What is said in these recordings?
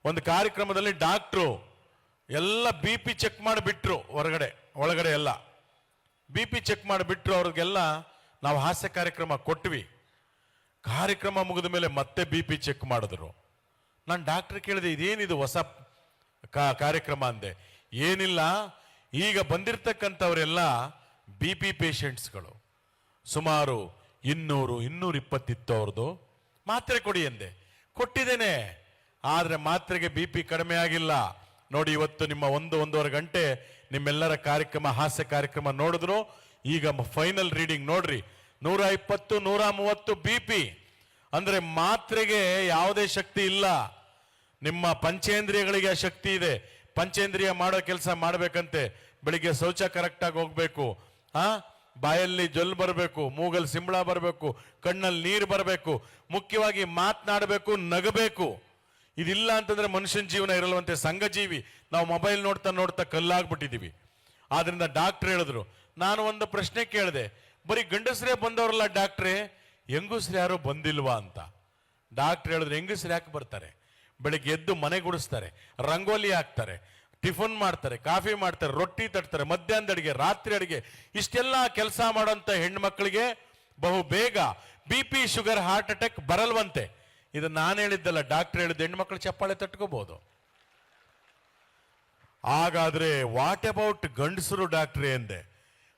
ಒಂದು ಕಾರ್ಯಕ್ರಮದಲ್ಲಿ ಡಾಕ್ಟ್ರು ಎಲ್ಲ ಬಿ ಪಿ ಚೆಕ್ ಮಾಡಿಬಿಟ್ರು, ಒಳಗಡೆ ಎಲ್ಲ ಬಿ ಪಿ ಚೆಕ್ ಮಾಡಿಬಿಟ್ರು. ಅವ್ರಿಗೆಲ್ಲ ನಾವು ಹಾಸ್ಯ ಕಾರ್ಯಕ್ರಮ ಕೊಟ್ವಿ. ಕಾರ್ಯಕ್ರಮ ಮುಗಿದ ಮೇಲೆ ಮತ್ತೆ ಬಿ ಪಿ ಚೆಕ್ ಮಾಡಿದ್ರು. ನಾನು ಡಾಕ್ಟ್ರ್ ಕೇಳಿದೆ, ಇದೇನಿದು ಹೊಸ ಕಾರ್ಯಕ್ರಮ ಅಂದೆ. ಏನಿಲ್ಲ, ಈಗ ಬಂದಿರತಕ್ಕಂಥವರೆಲ್ಲ ಬಿ ಪಿ ಪೇಷಂಟ್ಸ್ಗಳು, ಸುಮಾರು 200-220 ಅವ್ರದ್ದು. ಮಾತ್ರೆ ಕೊಡಿ ಎಂದೆ. ಕೊಟ್ಟಿದ್ದೇನೆ, ಆದರೆ ಮಾತ್ರೆಗೆ ಬಿ ಪಿ ಕಡಿಮೆ ಆಗಿಲ್ಲ. ನೋಡಿ, ಇವತ್ತು ನಿಮ್ಮ 1-1.5 ಗಂಟೆ ನಿಮ್ಮೆಲ್ಲರ ಕಾರ್ಯಕ್ರಮ, ಹಾಸ್ಯ ಕಾರ್ಯಕ್ರಮ ನೋಡಿದ್ರು. ಈಗ ಫೈನಲ್ ರೀಡಿಂಗ್ ನೋಡ್ರಿ, 120-130 ಬಿ ಪಿ. ಅಂದ್ರೆ ಮಾತ್ರೆಗೆ ಯಾವುದೇ ಶಕ್ತಿ ಇಲ್ಲ, ನಿಮ್ಮ ಪಂಚೇಂದ್ರಿಯಗಳಿಗೆ ಆ ಶಕ್ತಿ ಇದೆ. ಪಂಚೇಂದ್ರಿಯ ಮಾಡೋ ಕೆಲಸ ಮಾಡಬೇಕಂತೆ. ಬೆಳಿಗ್ಗೆ ಶೌಚ ಕರೆಕ್ಟಾಗಿ ಹೋಗ್ಬೇಕು, ಬಾಯಲ್ಲಿ ಜೊಲ್ ಬರಬೇಕು, ಮೂಗಲ್ಲಿ ಸಿಂಬಳ ಬರಬೇಕು, ಕಣ್ಣಲ್ಲಿ ನೀರು ಬರಬೇಕು, ಮುಖ್ಯವಾಗಿ ಮಾತನಾಡಬೇಕು, ನಗಬೇಕು. ಇದಿಲ್ಲ ಅಂತಂದ್ರೆ ಮನುಷ್ಯನ ಜೀವನ ಇರಲ್ವಂತೆ. ಸಂಘಜೀವಿ ನಾವು ಮೊಬೈಲ್ ನೋಡ್ತಾ ನೋಡ್ತಾ ಕಲ್ಲಾಗ್ಬಿಟ್ಟಿದೀವಿ. ಆದ್ರಿಂದ ಡಾಕ್ಟರ್ ಹೇಳಿದ್ರು. ನಾನು ಒಂದು ಪ್ರಶ್ನೆ ಕೇಳಿದೆ, ಬರೀ ಗಂಡಸರೇ ಬಂದವರಲ್ಲ ಡಾಕ್ಟ್ರೇ, ಹೆಂಗಸ್ರು ಯಾರು ಬಂದಿಲ್ವಾ ಅಂತ. ಡಾಕ್ಟರ್ ಹೇಳಿದ್ರು, ಹೆಂಗಸ್ರು ಯಾಕೆ ಬರ್ತಾರೆ? ಬೆಳಿಗ್ಗೆ ಎದ್ದು ಮನೆ ಗುಡಿಸ್ತಾರೆ, ರಂಗೋಲಿ ಹಾಕ್ತಾರೆ, ಟಿಫನ್ ಮಾಡ್ತಾರೆ, ಕಾಫಿ ಮಾಡ್ತಾರೆ, ರೊಟ್ಟಿ ತಟ್ತಾರೆ, ಮಧ್ಯಾಹ್ನದ ಅಡಿಗೆ, ರಾತ್ರಿ ಅಡಿಗೆ, ಇಷ್ಟೆಲ್ಲ ಕೆಲಸ ಮಾಡೋಂಥ ಹೆಣ್ಮಕ್ಳಿಗೆ ಬಹು ಬೇಗ B P, sugar, heart attack ಬರಲ್ವಂತೆ. ಇದು ನಾನು ಹೇಳಿದ್ದಲ್ಲ, ಡಾಕ್ಟರ್ ಹೇಳಿದ್ದು. ಹೆಣ್ಮಕ್ಳು ಚಪ್ಪಾಳೆ ತಟ್ಕೋಬಹುದು. ಹಾಗಾದ್ರೆ ವಾಟ್ ಅಬೌಟ್ ಗಂಡಸರು ಡಾಕ್ಟ್ರೇ ಎಂದೆ.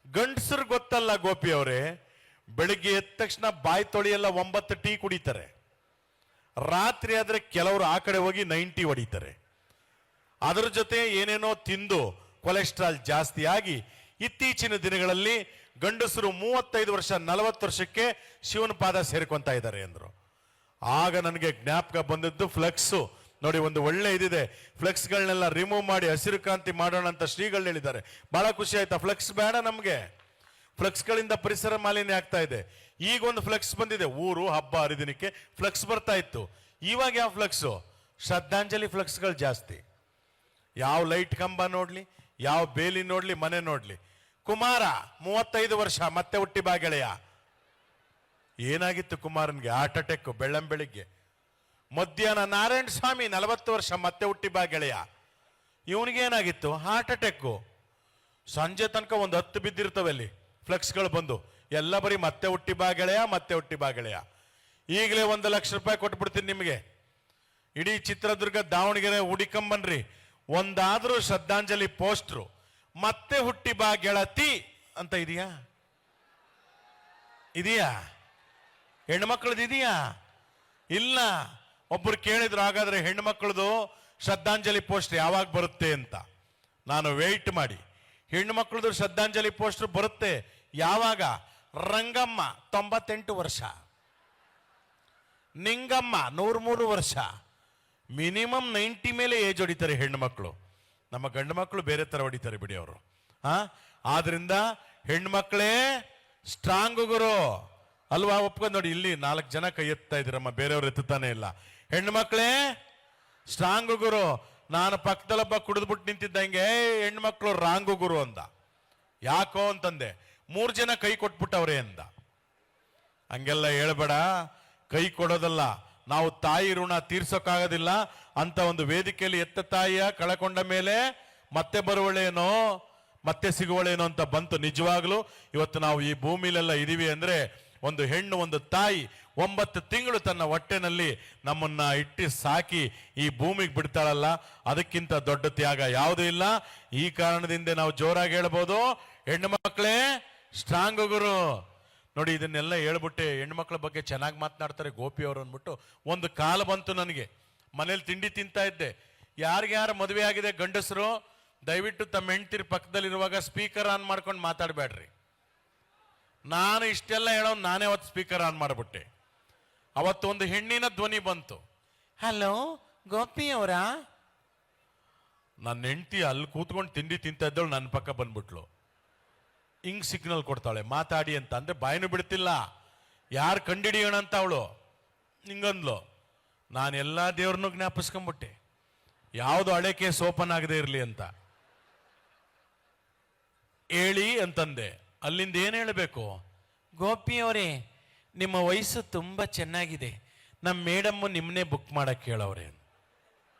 ಗಂಡಸರು ಗೊತ್ತಲ್ಲ ಗೋಪಿ ಅವರೇ, ಬೆಳಿಗ್ಗೆ ಎದ್ದ ತಕ್ಷಣ ಬಾಯಿ ತೊಳೆಯಲ್ಲ 9 ಟೀ ಕುಡಿತಾರೆ. ರಾತ್ರಿ ಆದ್ರೆ ಕೆಲವರು ಆ ಕಡೆ ಹೋಗಿ 90 ಹೊಡಿತಾರೆ. ಅದರ ಜೊತೆ ಏನೇನೋ ತಿಂದು ಕೊಲೆಸ್ಟ್ರಾಲ್ ಜಾಸ್ತಿ ಆಗಿ ಇತ್ತೀಚಿನ ದಿನಗಳಲ್ಲಿ ಗಂಡಸರು 35 ವರ್ಷ 40 ವರ್ಷಕ್ಕೆ ಶಿವನ ಪಾದ ಸೇರ್ಕೊಂತ ಇದ್ದಾರೆ ಅಂದ್ರು. ಆಗ ನನಗೆ ಜ್ಞಾಪಕ ಬಂದದ್ದು ಫ್ಲೆಕ್ಸ್. ನೋಡಿ, ಒಂದು ಒಳ್ಳೆ ಇದಿದೆ, ಫ್ಲೆಕ್ಸ್ಗಳನ್ನೆಲ್ಲ ರಿಮೂವ್ ಮಾಡಿ ಹಸಿರು ಕ್ರಾಂತಿ ಮಾಡೋಣ ಅಂತ ಶ್ರೀಗಳು ಹೇಳಿದ್ದಾರೆ. ಬಹಳ ಖುಷಿ ಆಯ್ತಾ? ಫ್ಲೆಕ್ಸ್ ಬೇಡ ನಮ್ಗೆ, ಫ್ಲೆಕ್ಸ್ಗಳಿಂದ ಪರಿಸರ ಮಾಲಿನ್ಯ ಆಗ್ತಾ ಇದೆ. ಈಗ ಒಂದು ಫ್ಲೆಕ್ಸ್ ಬಂದಿದೆ, ಊರು ಹಬ್ಬ ಹರಿದಿನಕ್ಕೆ ಫ್ಲೆಕ್ಸ್ ಬರ್ತಾ ಇತ್ತು. ಇವಾಗ ಯಾವ ಫ್ಲೆಕ್ಸು? ಶ್ರದ್ಧಾಂಜಲಿ ಫ್ಲೆಕ್ಸ್ಗಳು ಜಾಸ್ತಿ. ಯಾವ ಲೈಟ್ ಕಂಬ ನೋಡ್ಲಿ, ಯಾವ ಬೇಲಿ ನೋಡ್ಲಿ, ಮನೆ ನೋಡ್ಲಿ, ಕುಮಾರ 35 ವರ್ಷ ಮತ್ತೆ ಹುಟ್ಟಿ ಬಾ ಗೆಳೆಯ. ಏನಾಗಿತ್ತು ಕುಮಾರನ್ಗೆ? ಹಾರ್ಟ್ ಅಟ್ಯಾಕ್ ಬೆಳಗ್ಗೆ. ಮಧ್ಯಾಹ್ನ ನಾರಾಯಣ ಸ್ವಾಮಿ 40 ವರ್ಷ ಮತ್ತೆ ಹುಟ್ಟಿ ಬಾ ಗೆಳೆಯ. ಇವನಿಗೆ ಏನಾಗಿತ್ತು? Heart attack. ಸಂಜೆ ತನಕ ಒಂದು 10 ಬಿದ್ದಿರ್ತವೆ ಅಲ್ಲಿ ಫ್ಲೆಕ್ಸ್ಗಳು ಬಂದು, ಎಲ್ಲ ಬರೀ ಮತ್ತೆ ಹುಟ್ಟಿ ಬಾ ಗೆಳೆಯ, ಮತ್ತೆ ಹುಟ್ಟಿ ಬಾ ಗೆಳೆಯ. ಈಗಲೇ 1 ಲಕ್ಷ ರೂಪಾಯಿ ಕೊಟ್ಬಿಡ್ತೀನಿ ನಿಮಗೆ. ಇಡೀ ಚಿತ್ರದುರ್ಗ, ದಾವಣಗೆರೆ ಹುಡಿಕೊಂಬನ್ರಿ, ಒಂದಾದ್ರೂ ಶ್ರದ್ಧಾಂಜಲಿ ಪೋಸ್ಟ್ರು ಮತ್ತೆ ಹುಟ್ಟಿ ಬಾ ಗೆಳತಿ ಅಂತ ಇದೆಯಾ? ಹೆಣ್ಮಕ್ಳದ್ದು ಇದೆಯಾ? ಇಲ್ಲ. ಒಬ್ರು ಕೇಳಿದ್ರು, ಹಾಗಾದ್ರೆ ಹೆಣ್ಮಕ್ಳದು ಶ್ರದ್ಧಾಂಜಲಿ ಪೋಸ್ಟ್ ಯಾವಾಗ ಬರುತ್ತೆ ಅಂತ. ನಾನು ವೆಯ್ಟ್ ಮಾಡಿ, ಹೆಣ್ಮಕ್ಳದು ಶ್ರದ್ಧಾಂಜಲಿ ಪೋಸ್ಟ್ ಬರುತ್ತೆ ಯಾವಾಗ? ರಂಗಮ್ಮ 98 ವರ್ಷ, ನಿಂಗಮ್ಮ 103 ವರ್ಷ, ಮಿನಿಮಮ್ 90 ಮೇಲೆ ಏಜ್ ಹೊಡಿತಾರೆ ಹೆಣ್ಮಕ್ಳು. ನಮ್ಮ ಗಂಡು ಮಕ್ಕಳು ಬೇರೆ ತರ ಹೊಡಿತಾರೆ ಬಿಡಿ ಅವರು. ಆದ್ರಿಂದ ಹೆಣ್ಮಕ್ಳೇ ಸ್ಟ್ರಾಂಗ್ ಗುರು ಅಲ್ವಾ? ಒಪ್ಕೊಂಡು ನೋಡಿ, ಇಲ್ಲಿ 4 ಜನ ಕೈ ಎತ್ತಾ ಇದ್ದೀರಮ್ಮ, ಬೇರೆಯವ್ರು ಎತ್ತುತ್ತಾನೆ ಇಲ್ಲ. ಹೆಣ್ಮಕ್ಳೇ ಸ್ಟ್ರಾಂಗ್ ಗುರು. ನಾನು ಪಕ್ಕದಲ್ಲೊಬ್ಬ ಕುಡಿದ್ಬಿಟ್ಟು ನಿಂತಿದ್ದಂಗೆ ಹೆಣ್ಮಕ್ಳು ರಾಂಗು ಗುರು ಅಂದ. ಯಾಕೋ ಅಂತಂದೆ, 3 ಜನ ಕೈ ಕೊಟ್ಬಿಟ್ಟವ್ರೆ ಅಂದ. ಹಂಗೆಲ್ಲ ಹೇಳ್ಬೇಡ, ಕೈ ಕೊಡೋದಲ್ಲ, ನಾವು ತಾಯಿ ಋಣ ತೀರ್ಸೋಕ್ಕಾಗೋದಿಲ್ಲ ಅಂತ ಒಂದು ವೇದಿಕೆಯಲ್ಲಿ ಎತ್ತ ತಾಯಿಯ ಕಳಕೊಂಡ ಮೇಲೆ ಮತ್ತೆ ಬರುವಳೇನೋ, ಮತ್ತೆ ಸಿಗುವಳೇನೋ ಅಂತ ಬಂತು. ನಿಜವಾಗ್ಲೂ ಇವತ್ತು ನಾವು ಈ ಭೂಮಿಲೆಲ್ಲ ಇದೀವಿ ಅಂದ್ರೆ ಒಂದು ಹೆಣ್ಣು, ಒಂದು ತಾಯಿ 9 ತಿಂಗಳು ತನ್ನ ಹೊಟ್ಟೆನಲ್ಲಿ ನಮ್ಮನ್ನ ಇಟ್ಟು ಸಾಕಿ ಈ ಭೂಮಿಗೆ ಬಿಡ್ತಾಳಲ್ಲ, ಅದಕ್ಕಿಂತ ದೊಡ್ಡ ತ್ಯಾಗ ಯಾವುದೂ ಇಲ್ಲ. ಈ ಕಾರಣದಿಂದ ನಾವು ಜೋರಾಗಿ ಹೇಳ್ಬೋದು, ಹೆಣ್ಣು ಮಕ್ಕಳೇ ಸ್ಟ್ರಾಂಗ್ ಗುರು. ನೋಡಿ, ಇದನ್ನೆಲ್ಲ ಹೇಳ್ಬಿಟ್ಟೆ ಹೆಣ್ಮಕ್ಳ ಬಗ್ಗೆ ಚೆನ್ನಾಗಿ ಮಾತನಾಡ್ತಾರೆ ಗೋಪಿ ಅವರು ಅಂದ್ಬಿಟ್ಟು ಒಂದು ಕಾಲ ಬಂತು ನನಗೆ. ಮನೇಲಿ ತಿಂಡಿ ತಿಂತಾ ಇದ್ದೆ, ಯಾರಿಗ್ಯಾರು ಮದುವೆ ಆಗಿದೆ ಗಂಡಸರು ದಯವಿಟ್ಟು ತಮ್ಮ ಹೆಂಡ್ತಿರ ಪಕ್ಕದಲ್ಲಿರುವಾಗ ಸ್ಪೀಕರ್ ಆನ್ ಮಾಡ್ಕೊಂಡು ಮಾತಾಡಬೇಡ್ರಿ. ನಾನು ಇಷ್ಟೆಲ್ಲ ಹೇಳೋ ನಾನೇ ಅವತ್ತು ಸ್ಪೀಕರ್ ಆನ್ ಮಾಡಿಬಿಟ್ಟೆ. ಅವತ್ತು ಒಂದು ಹೆಣ್ಣಿನ ಧ್ವನಿ ಬಂತು, ಹಲೋ ಗೋಪಿ ಅವರ. ನನ್ನ ಹೆಂಡ್ತಿ ಅಲ್ಲಿ ಕೂತ್ಕೊಂಡು ತಿಂಡಿ ತಿಂತಾ ಇದ್ದವಳು ನನ್ನ ಪಕ್ಕ ಬಂದ್ಬಿಟ್ಲು. ಹಿಂಗ್ ಸಿಗ್ನಲ್ ಕೊಡ್ತಾಳೆ ಮಾತಾಡಿ ಅಂತ. ಅಂದ್ರೆ ಬಾಯಿನೂ ಬಿಡ್ತಿಲ್ಲ, ಯಾರು ಕಂಡಿಡಿಯೋಣ ಅಂತ ಅವಳು ಹಿಂಗಂದ್ಲು. ನಾನು ಎಲ್ಲ ದೇವ್ರನ್ನೂ ಜ್ಞಾಪಿಸ್ಕೊಂಡ್ಬಿಟ್ಟೆ, ಯಾವುದು ಹಳೆ ಕೇಸ್ ಓಪನ್ ಆಗದೆ ಇರಲಿ ಅಂತ ಹೇಳಿ ಅಂತಂದೆ. ಅಲ್ಲಿಂದ ಏನು ಹೇಳಬೇಕು? ಗೋಪಿಯವರೇ, ನಿಮ್ಮ ವಯಸ್ಸು ತುಂಬ ಚೆನ್ನಾಗಿದೆ, ನಮ್ಮ ಮೇಡಮ್ಮು ನಿಮ್ಮನ್ನೇ ಬುಕ್ ಮಾಡಕ್ಕೆ ಹೇಳವ್ರೆ.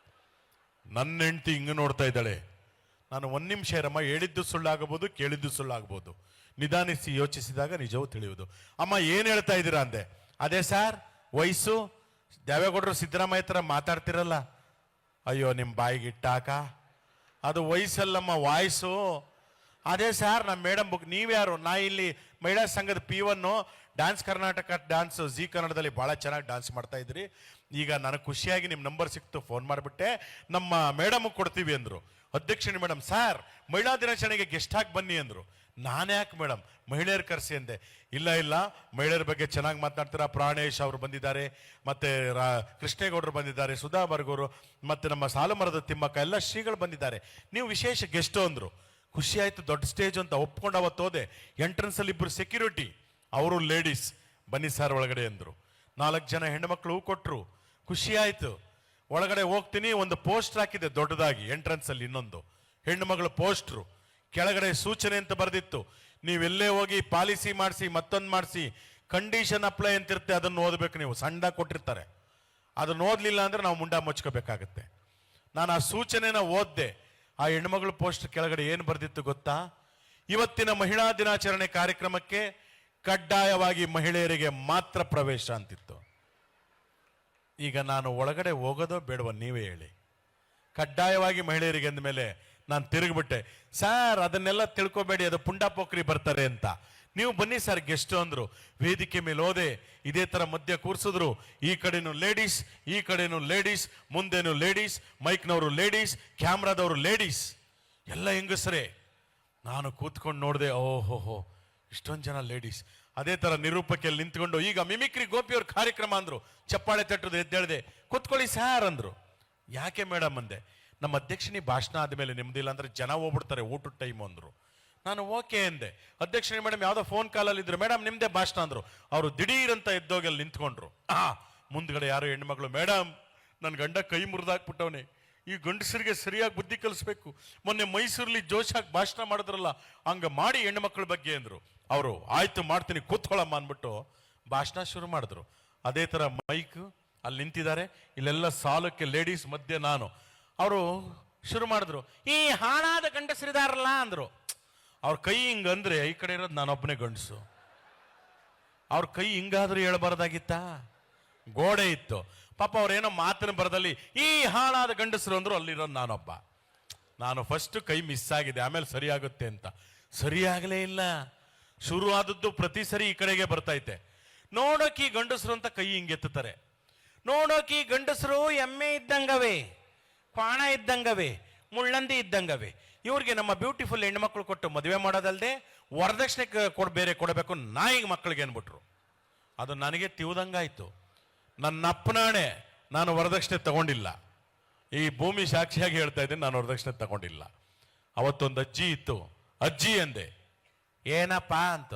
ನನ್ನ ಹೆಂಡತಿ ಹಿಂಗೆ ನೋಡ್ತಾ ಇದ್ದಾಳೆ. ನಾನು ಒಂದು ನಿಮಿಷ ಇರಮ್ಮ, ಹೇಳಿದ್ದು ಸುಳ್ಳಾಗಬಹುದು, ಕೇಳಿದ್ದು ಸುಳ್ಳಾಗಬಹುದು, ನಿಧಾನಿಸಿ ಯೋಚಿಸಿದಾಗ ನಿಜವೂ ತಿಳಿಯುವುದು. ಅಮ್ಮ ಏನು ಹೇಳ್ತಾ ಇದ್ದೀರಾ ಅಂದೆ. ಅದೇ ಸರ್, ವಯಸ್ಸು ದೇವೇಗೌಡರು ಸಿದ್ದರಾಮಯ್ಯ ಥರ ಮಾತಾಡ್ತಿರಲ್ಲ. ಅಯ್ಯೋ ನಿಮ್ಮ ಬಾಯಿಗೆ ಇಟ್ಟಾಕ, ಅದು ವಯಸ್ಸಲ್ಲಮ್ಮ, ವಾಯ್ಸು. ಅದೇ ಸರ್ ನಮ್ಮ ಮೇಡಮ್ ಬುಕ್. ನೀವ್ಯಾರು? ನಾ ಇಲ್ಲಿ ಮಹಿಳಾ ಸಂಘದ P1 dance Karnataka dance G ಕನ್ನಡದಲ್ಲಿ ಭಾಳ ಚೆನ್ನಾಗಿ ಡ್ಯಾನ್ಸ್ ಮಾಡ್ತಾ ಇದ್ರಿ. ಈಗ ನನಗೆ ಖುಷಿಯಾಗಿ ನಿಮ್ಮ ನಂಬರ್ ಸಿಕ್ತು, ಫೋನ್ ಮಾಡಿಬಿಟ್ಟೆ, ನಮ್ಮ ಮೇಡಮ್ಗೆ ಕೊಡ್ತೀವಿ ಅಂದರು. ಅಧ್ಯಕ್ಷಣಿ ಮೇಡಮ್, ಸರ್ ಮಹಿಳಾ ದಿನಾಚರಣೆಗೆ ಗೆಸ್ಟ್ ಆಗಿ ಬನ್ನಿ ಅಂದರು. ನಾನ್ಯಾಕೆ ಮೇಡಮ್, ಮಹಿಳೆಯರು ಕರೆಸಿ ಅಂದೆ. ಇಲ್ಲ ಮಹಿಳೆಯರ ಬಗ್ಗೆ ಚೆನ್ನಾಗಿ ಮಾತನಾಡ್ತೀರಾ, ಪ್ರಾಣೇಶ್ ಅವರು ಬಂದಿದ್ದಾರೆ, ಮತ್ತೆ ಕೃಷ್ಣೇಗೌಡರು ಬಂದಿದ್ದಾರೆ, ಸುಧಾ ಬರ್ಗೂರು, ಮತ್ತೆ ನಮ್ಮ ಸಾಲುಮರದ ತಿಮ್ಮಕ್ಕ, ಎಲ್ಲ ಶ್ರೀಗಳು ಬಂದಿದ್ದಾರೆ, ನೀವು ವಿಶೇಷ ಗೆಸ್ಟು ಅಂದರು. ಖುಷಿ ಆಯ್ತು, ದೊಡ್ಡ ಸ್ಟೇಜ್ ಅಂತ ಒಪ್ಕೊಂಡು ಅವತ್ತು ಹೋದೆ. ಎಂಟ್ರೆನ್ಸ್ ಅಲ್ಲಿ ಇಬ್ಬರು ಸೆಕ್ಯೂರಿಟಿ, ಅವರು ಲೇಡೀಸ್, ಬನ್ನಿ ಸರ್ ಒಳಗಡೆ ಅಂದರು. 4 ಜನ ಹೆಣ್ಣುಮಕ್ಳು ಕೊಟ್ಟರು, ಖುಷಿ ಆಯ್ತು. ಒಳಗಡೆ ಹೋಗ್ತೀನಿ, ಒಂದು ಪೋಸ್ಟರ್ ಹಾಕಿದೆ ದೊಡ್ಡದಾಗಿ ಎಂಟ್ರೆನ್ಸ್ ಅಲ್ಲಿ, ಇನ್ನೊಂದು ಹೆಣ್ಣು ಮಗಳು ಪೋಸ್ಟ್ರು, ಕೆಳಗಡೆ ಸೂಚನೆ ಅಂತ ಬರೆದಿತ್ತು, ನೀವೆಲ್ಲೇ ಹೋಗಿ ಪಾಲಿಸಿ ಮಾಡಿಸಿ, ಮತ್ತೊಂದು ಮಾಡಿಸಿ, ಕಂಡೀಷನ್ ಅಪ್ಲೈ ಅಂತಿರುತ್ತೆ, ಅದನ್ನು ಓದಬೇಕು ನೀವು. ಸಣ್ಣದಾಗಿ ಕೊಟ್ಟಿರ್ತಾರೆ, ಅದನ್ನು ಓದಲಿಲ್ಲ ಅಂದ್ರೆ ನಾವು ಮುಂಡ ಮುಚ್ಕೋಬೇಕಾಗತ್ತೆ. ನಾನು ಆ ಸೂಚನೆನ ಓದ್ದೆ. ಆ ಹೆಣ್ಮಗಳು ಪೋಸ್ಟ್ ಕೆಳಗಡೆ ಏನು ಬರೆದಿತ್ತು ಗೊತ್ತಾ? ಇವತ್ತಿನ ಮಹಿಳಾ ದಿನಾಚರಣೆ ಕಾರ್ಯಕ್ರಮಕ್ಕೆ ಕಡ್ಡಾಯವಾಗಿ ಮಹಿಳೆಯರಿಗೆ ಮಾತ್ರ ಪ್ರವೇಶ ಅಂತಿತ್ತು. ಈಗ ನಾನು ಒಳಗಡೆ ಹೋಗೋದೋ ಬೇಡವ ನೀವೇ ಹೇಳಿ. ಕಡ್ಡಾಯವಾಗಿ ಮಹಿಳೆಯರಿಗೆ ಅಂದಮೇಲೆ ನಾನು ತಿರುಗಿಬಿಟ್ಟೆ. ಸರ್ ಅದನ್ನೆಲ್ಲ ತಿಳ್ಕೊಬೇಡಿ, ಅದು ಪುಂಡ ಪೋಖ್ರಿ ಬರ್ತಾರೆ ಅಂತ. ನೀವು ಬನ್ನಿ ಸರ್ ಗೆಸ್ಟ್ ಅಂದ್ರು. ವೇದಿಕೆ ಮೇಲೆ ಹೋದೆ, ಇದೇ ತರ ಮಧ್ಯ ಕೂರಿಸಿದ್ರು. ಈ ಕಡೆನೂ ಲೇಡೀಸ್, ಈ ಕಡೆನೂ ಲೇಡೀಸ್, ಮುಂದೇನು ಲೇಡೀಸ್, ಮೈಕ್ನವರು ಲೇಡೀಸ್, ಕ್ಯಾಮ್ರಾದವರು ಲೇಡೀಸ್, ಎಲ್ಲ ಹೆಂಗಸರೇ. ನಾನು ಕೂತ್ಕೊಂಡು ನೋಡಿದೆ, ಓಹೋಹೋ ಇಷ್ಟೊಂದು ಜನ ಲೇಡೀಸ್. ಅದೇ ತರ ನಿರೂಪಕಿಯಲ್ಲಿ ನಿಂತ್ಕೊಂಡು, ಈಗ ಮಿಮಿಕ್ರಿ ಗೋಪಿಯವ್ರ ಕಾರ್ಯಕ್ರಮ ಅಂದ್ರು. ಚಪ್ಪಾಳೆ ತಟ್ಟದು, ಎದ್ದೇಳಿದೆ. ಕೂತ್ಕೊಳ್ಳಿ ಸಾರ್ ಅಂದ್ರು. ಯಾಕೆ ಮೇಡಮ್ ಅಂದೆ. ನಮ್ಮ ಅಧ್ಯಕ್ಷನಿ ಭಾಷಣ ಆದಮೇಲೆ ನಿಮ್ದಿಲ್ಲ ಅಂದ್ರೆ ಜನ ಹೋಗ್ಬಿಡ್ತಾರೆ ಊಟದ ಟೈಮ್ ಅಂದ್ರು. ನಾನು ಓಕೆ ಅಂದೆ. ಅಧ್ಯಕ್ಷನಿ ಮೇಡಮ್ ಯಾವುದೋ ಫೋನ್ ಕಾಲಲ್ಲಿ ಇದ್ರು, ಮೇಡಮ್ ನಿಮ್ದೇ ಭಾಷಣ ಅಂದ್ರು. ಅವರು ದಿಢೀರಂತ ಎದ್ದೋಗಿ ಅಲ್ಲಿ ನಿಂತ್ಕೊಂಡ್ರು. ಮುಂದ್ಗಡೆ ಯಾರು ಹೆಣ್ಮಗಳು, ಮೇಡಮ್ ನನ್ನ ಗಂಡ ಕೈ ಮುರಿದಾಕ್ಬಿಟ್ಟವನೆ, ಈ ಗಂಡಸರಿಗೆ ಸರಿಯಾಗಿ ಬುದ್ಧಿ ಕಲಿಸ್ಬೇಕು, ಮೊನ್ನೆ ಮೈಸೂರಲ್ಲಿ ಜೋಶಾಗಿ ಭಾಷಣ ಮಾಡಿದ್ರಲ್ಲ, ಹಂಗ ಮಾಡಿ ಹೆಣ್ಮಕ್ಳ ಬಗ್ಗೆ ಅಂದ್ರು. ಅವರು ಆಯ್ತು ಮಾಡ್ತೀನಿ ಕೂತ್ಕೊಳ್ಳಮ್ಮ ಅಂದ್ಬಿಟ್ಟು ಭಾಷಣ ಶುರು ಮಾಡಿದ್ರು. ಅದೇ ತರ ಮೈಕ್ ಅಲ್ಲಿ ನಿಂತಿದ್ದಾರೆ, ಇಲ್ಲೆಲ್ಲ ಸಾಲಕ್ಕೆ ಲೇಡೀಸ್ ಮಧ್ಯೆ ನಾನು. ಅವರು ಶುರು ಮಾಡಿದ್ರು, ಈ ಹಾಳಾದ ಗಂಡಸರಿದಾರಲ್ಲ ಅಂದ್ರು. ಅವ್ರ ಕೈ ಹಿಂಗಂದ್ರೆ ಈ ಕಡೆ ಇರೋದು ನಾನೊಬ್ಬನೇ ಗಂಡಸು. ಅವ್ರ ಕೈ ಹಿಂಗಾದ್ರೂ ಹೇಳ್ಬಾರ್ದಾಗಿತ್ತಾ? ಗೋಡೆ ಇತ್ತು ಪಾಪ. ಅವ್ರೇನೋ ಮಾತಿನ ಬರದಲ್ಲಿ ಈ ಹಾಳಾದ ಗಂಡಸರು ಅಂದ್ರು, ಅಲ್ಲಿರೋದು ನಾನೊಬ್ಬ. ನಾನು ಫಸ್ಟ್ ಕೈ ಮಿಸ್ ಆಗಿದೆ, ಆಮೇಲೆ ಸರಿಯಾಗುತ್ತೆ ಅಂತ. ಸರಿಯಾಗಲೇ ಇಲ್ಲ. ಶುರು ಆದದ್ದು ಪ್ರತಿ ಸರಿ ಈ ಕಡೆಗೆ ಬರ್ತೈತೆ. ನೋಡೋಕಿ ಗಂಡಸರು ಅಂತ ಕೈ ಹಿಂಗೆತ್ತಾರೆ. ನೋಡೋಕಿ ಗಂಡಸರು ಎಮ್ಮೆ ಇದ್ದಂಗವೇ, ಕ್ವಾಣ ಇದ್ದಂಗವೇ, ಮುಳ್ಳಂದಿ ಇದ್ದಂಗವೇ. ಇವ್ರಿಗೆ ನಮ್ಮ ಬ್ಯೂಟಿಫುಲ್ ಹೆಣ್ಮಕ್ಳು ಕೊಟ್ಟು ಮದುವೆ ಮಾಡೋದಲ್ಲದೆ ವರದಕ್ಷಿಣೆ ಬೇರೆ ಕೊಡಬೇಕು ನಾಯಿಗೆ ಮಕ್ಕಳಿಗೆ ಅನ್ಬಿಟ್ರು. ಅದು ನನಗೆ ತಿವ್ದಂಗಾಯ್ತು. ನನ್ನ ಅಪ್ಪನಾಣೆ, ನಾನು ವರದಕ್ಷಿಣೆ ತಗೊಂಡಿಲ್ಲ. ಈ ಭೂಮಿ ಸಾಕ್ಷಿಯಾಗಿ ಹೇಳ್ತಾ ಇದ್ದೀನಿ, ನಾನು ವರದಕ್ಷಿಣೆ ತಗೊಂಡಿಲ್ಲ. ಅವತ್ತೊಂದು ಅಜ್ಜಿ ಇತ್ತು, ಅಜ್ಜಿ ಅಂದೆ. ಏನಪ್ಪಾ ಅಂತ.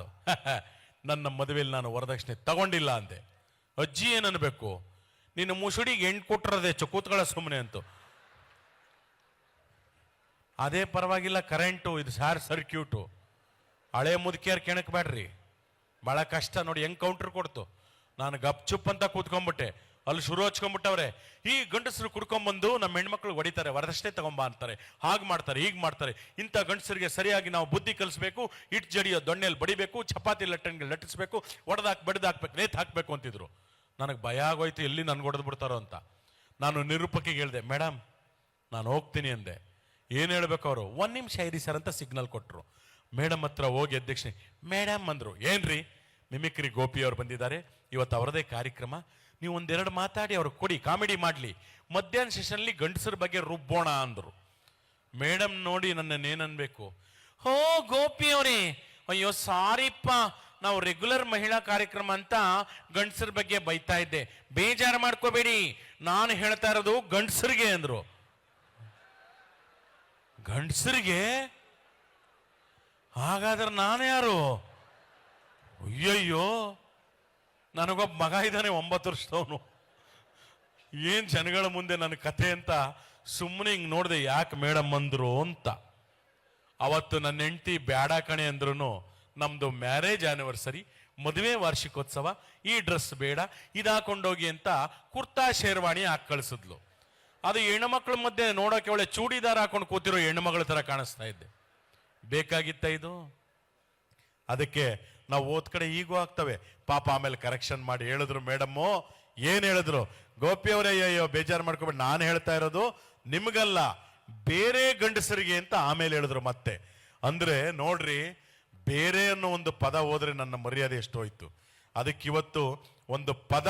ನನ್ನ ಮದುವೆಯಲ್ಲಿ ನಾನು ವರದಕ್ಷಿಣೆ ತಗೊಂಡಿಲ್ಲ ಅಂದೆ. ಅಜ್ಜಿ ಏನನ್ಬೇಕು, ನಿನ್ನ ಮುಸುಡಿಗೆ ಹೆಣ್ಣು ಕೊಟ್ಟಿರೋದೆ ಕೂತ್ಗಳ ಸುಮ್ಮನೆ ಅಂತು. ಅದೇ ಪರವಾಗಿಲ್ಲ, ಕರೆಂಟು ಇದು ಶಾರ್ಟ್ ಸರ್ಕ್ಯೂಟು, ಹಳೆ ಮುದುಕಿಯರು ಕೆಣಕ್ಬೇಡ್ರಿ, ಭಾಳ ಕಷ್ಟ ನೋಡಿ. ಹೆಂಗ್ ಕೌಂಟರ್ ಕೊಡ್ತು. ನಾನು ಗಪ್ ಚುಪ್ ಅಂತ ಕೂತ್ಕೊಂಡ್ಬಿಟ್ಟೆ. ಅಲ್ಲಿ ಶುರು ಹಚ್ಕೊಂಡ್ಬಿಟ್ಟವ್ರೆ. ಈ ಗಂಡಸರು ಕುಡ್ಕೊಂಡ್ಬಂದು ನಮ್ಮ ಹೆಣ್ಮಕ್ಳು ಹೊಡಿತಾರೆ, ವರದಕ್ಷಿಣೆ ತಗೊಂಬ ಅಂತಾರೆ, ಹಾಗೆ ಮಾಡ್ತಾರೆ, ಹೀಗೆ ಮಾಡ್ತಾರೆ. ಇಂಥ ಗಂಡಸರಿಗೆ ಸರಿಯಾಗಿ ನಾವು ಬುದ್ಧಿ ಕಲಿಸ್ಬೇಕು, ಇಟ್ಟು ಜಡಿಯೋ ದೊಣ್ಣೆಯಲ್ಲಿ ಬಡಿಬೇಕು, ಚಪಾತಿ ಲಟ್ಟಣಿಗೆ ಲಟ್ಟಿಸ್ಬೇಕು, ಒಡೆದಾಕ್ ಬಡಿದಾಕ್ಬೇಕು, ನೇತ್ ಹಾಕ್ಬೇಕು ಅಂತಿದ್ರು. ನನಗೆ ಭಯ ಆಗೋಯ್ತು, ಎಲ್ಲಿ ನನ್ಗೆ ಹೊಡೆದು ಬಿಡ್ತಾರೋ ಅಂತ. ನಾನು ನಿರೂಪಕಿಗೆ ಹೇಳಿದೆ, ಮೇಡಮ್ ನಾನು ಹೋಗ್ತೀನಿ ಅಂದೆ. ಏನು ಹೇಳ್ಬೇಕು ಅವರು, 1 ನಿಮಿಷ ಇರಿ ಸರ್ ಅಂತ ಸಿಗ್ನಲ್ ಕೊಟ್ಟರು. ಮೇಡಮ್ ಹತ್ರ ಹೋಗಿ ಅಧ್ಯಕ್ಷೆ ಮೇಡಮ್ ಅಂದರು. ಏನ್ರಿ, ಮಿಮಿಕ್ರಿ ಗೋಪಿಯವ್ರು ಬಂದಿದ್ದಾರೆ, ಇವತ್ತು ಅವರದೇ ಕಾರ್ಯಕ್ರಮ, ನೀವು ಒಂದೆರಡು ಮಾತಾಡಿ ಅವ್ರಿಗೆ ಕೊಡಿ, ಕಾಮಿಡಿ ಮಾಡಲಿ, ಮಧ್ಯಾಹ್ನ ಸೆಷನ್ಲಿ ಗಂಡಸರ ಬಗ್ಗೆ ರುಬ್ಬೋಣ ಅಂದರು. ಮೇಡಮ್ ನೋಡಿ ನನ್ನನ್ನೇನನ್ಬೇಕು, ಹೋ ಗೋಪಿಯವರೇ, ಅಯ್ಯೋ ಸಾರಿಪ್ಪ, ನಾವು ರೆಗ್ಯುಲರ್ ಮಹಿಳಾ ಕಾರ್ಯಕ್ರಮ ಅಂತ ಗಂಡಸರ ಬಗ್ಗೆ ಬೈತಾ ಇದ್ದೆ, ಬೇಜಾರು ಮಾಡ್ಕೋಬೇಡಿ, ನಾನು ಹೇಳ್ತಾ ಇರೋದು ಗಂಡಸರಿಗೆ ಅಂದ್ರು. ಗಂಡಸರಿಗೆ? ಹಾಗಾದ್ರೆ ನಾನು ಯಾರು? ಅಯ್ಯಯ್ಯೋ, ನನಗೊಬ್ಬ ಮಗ ಇದ್ದಾನೆ 9 ವರ್ಷದವನು. ಏನ್ ಜನಗಳ ಮುಂದೆ ನನ್ನ ಕಥೆ ಅಂತ ಸುಮ್ಮನೆ ಹಿಂಗೆ ನೋಡಿದೆ, ಯಾಕೆ ಮೇಡಮ್ ಅಂದ್ರು ಅಂತ. ಅವತ್ತು ನನ್ನ ಹೆಂಡತಿ ಬ್ಯಾಡ ಕಣೆ ಅಂದ್ರು, ನಮ್ದು ಮ್ಯಾರೇಜ್ ಆನಿವರ್ಸರಿ, ಮದುವೆ ವಾರ್ಷಿಕೋತ್ಸವ, ಈ ಡ್ರೆಸ್ ಬೇಡ, ಇದಾಕೊಂಡೋಗಿ ಅಂತ ಕುರ್ತಾ ಶೇರ್ವಾಣಿ ಹಾಕಿ ಕಳಿಸಿದ್ಲು. ಅದು ಹೆಣ್ಣುಮಕ್ಳ ಮಧ್ಯೆ ನೋಡೋಕೆ ಒಳ್ಳೆ ಚೂಡಿದಾರ ಹಾಕೊಂಡು ಕೂತಿರೋ ಹೆಣ್ಣುಮಗಳ ತರ ಕಾಣಿಸ್ತಾ ಇದ್ದೆ. ಬೇಕಾಗಿತ್ತ ಇದು? ಅದಕ್ಕೆ ನಾವು ಓದ್ ಕಡೆ ಈಗೂ ಆಗ್ತವೆ ಪಾಪ. ಆಮೇಲೆ ಕರೆಕ್ಷನ್ ಮಾಡಿ ಹೇಳಿದ್ರು ಮೇಡಮ್ಮು, ಏನ್ ಹೇಳಿದ್ರು, ಗೋಪಿಯವರೇ ಅಯ್ಯೋ ಬೇಜಾರು ಮಾಡ್ಕೊಬೇಡಿ, ನಾನು ಹೇಳ್ತಾ ಇರೋದು ನಿಮ್ಗಲ್ಲ ಬೇರೆ ಗಂಡಸರಿಗೆ ಅಂತ ಆಮೇಲೆ ಹೇಳಿದ್ರು ಮತ್ತೆ. ಅಂದ್ರೆ ನೋಡ್ರಿ, ಬೇರೆ ಅನ್ನೋ ಒಂದು ಪದ ಹೋದ್ರೆ ನನ್ನ ಮರ್ಯಾದೆ ಎಷ್ಟೋಯ್ತು. ಅದಕ್ಕಿವತ್ತು ಒಂದು ಪದ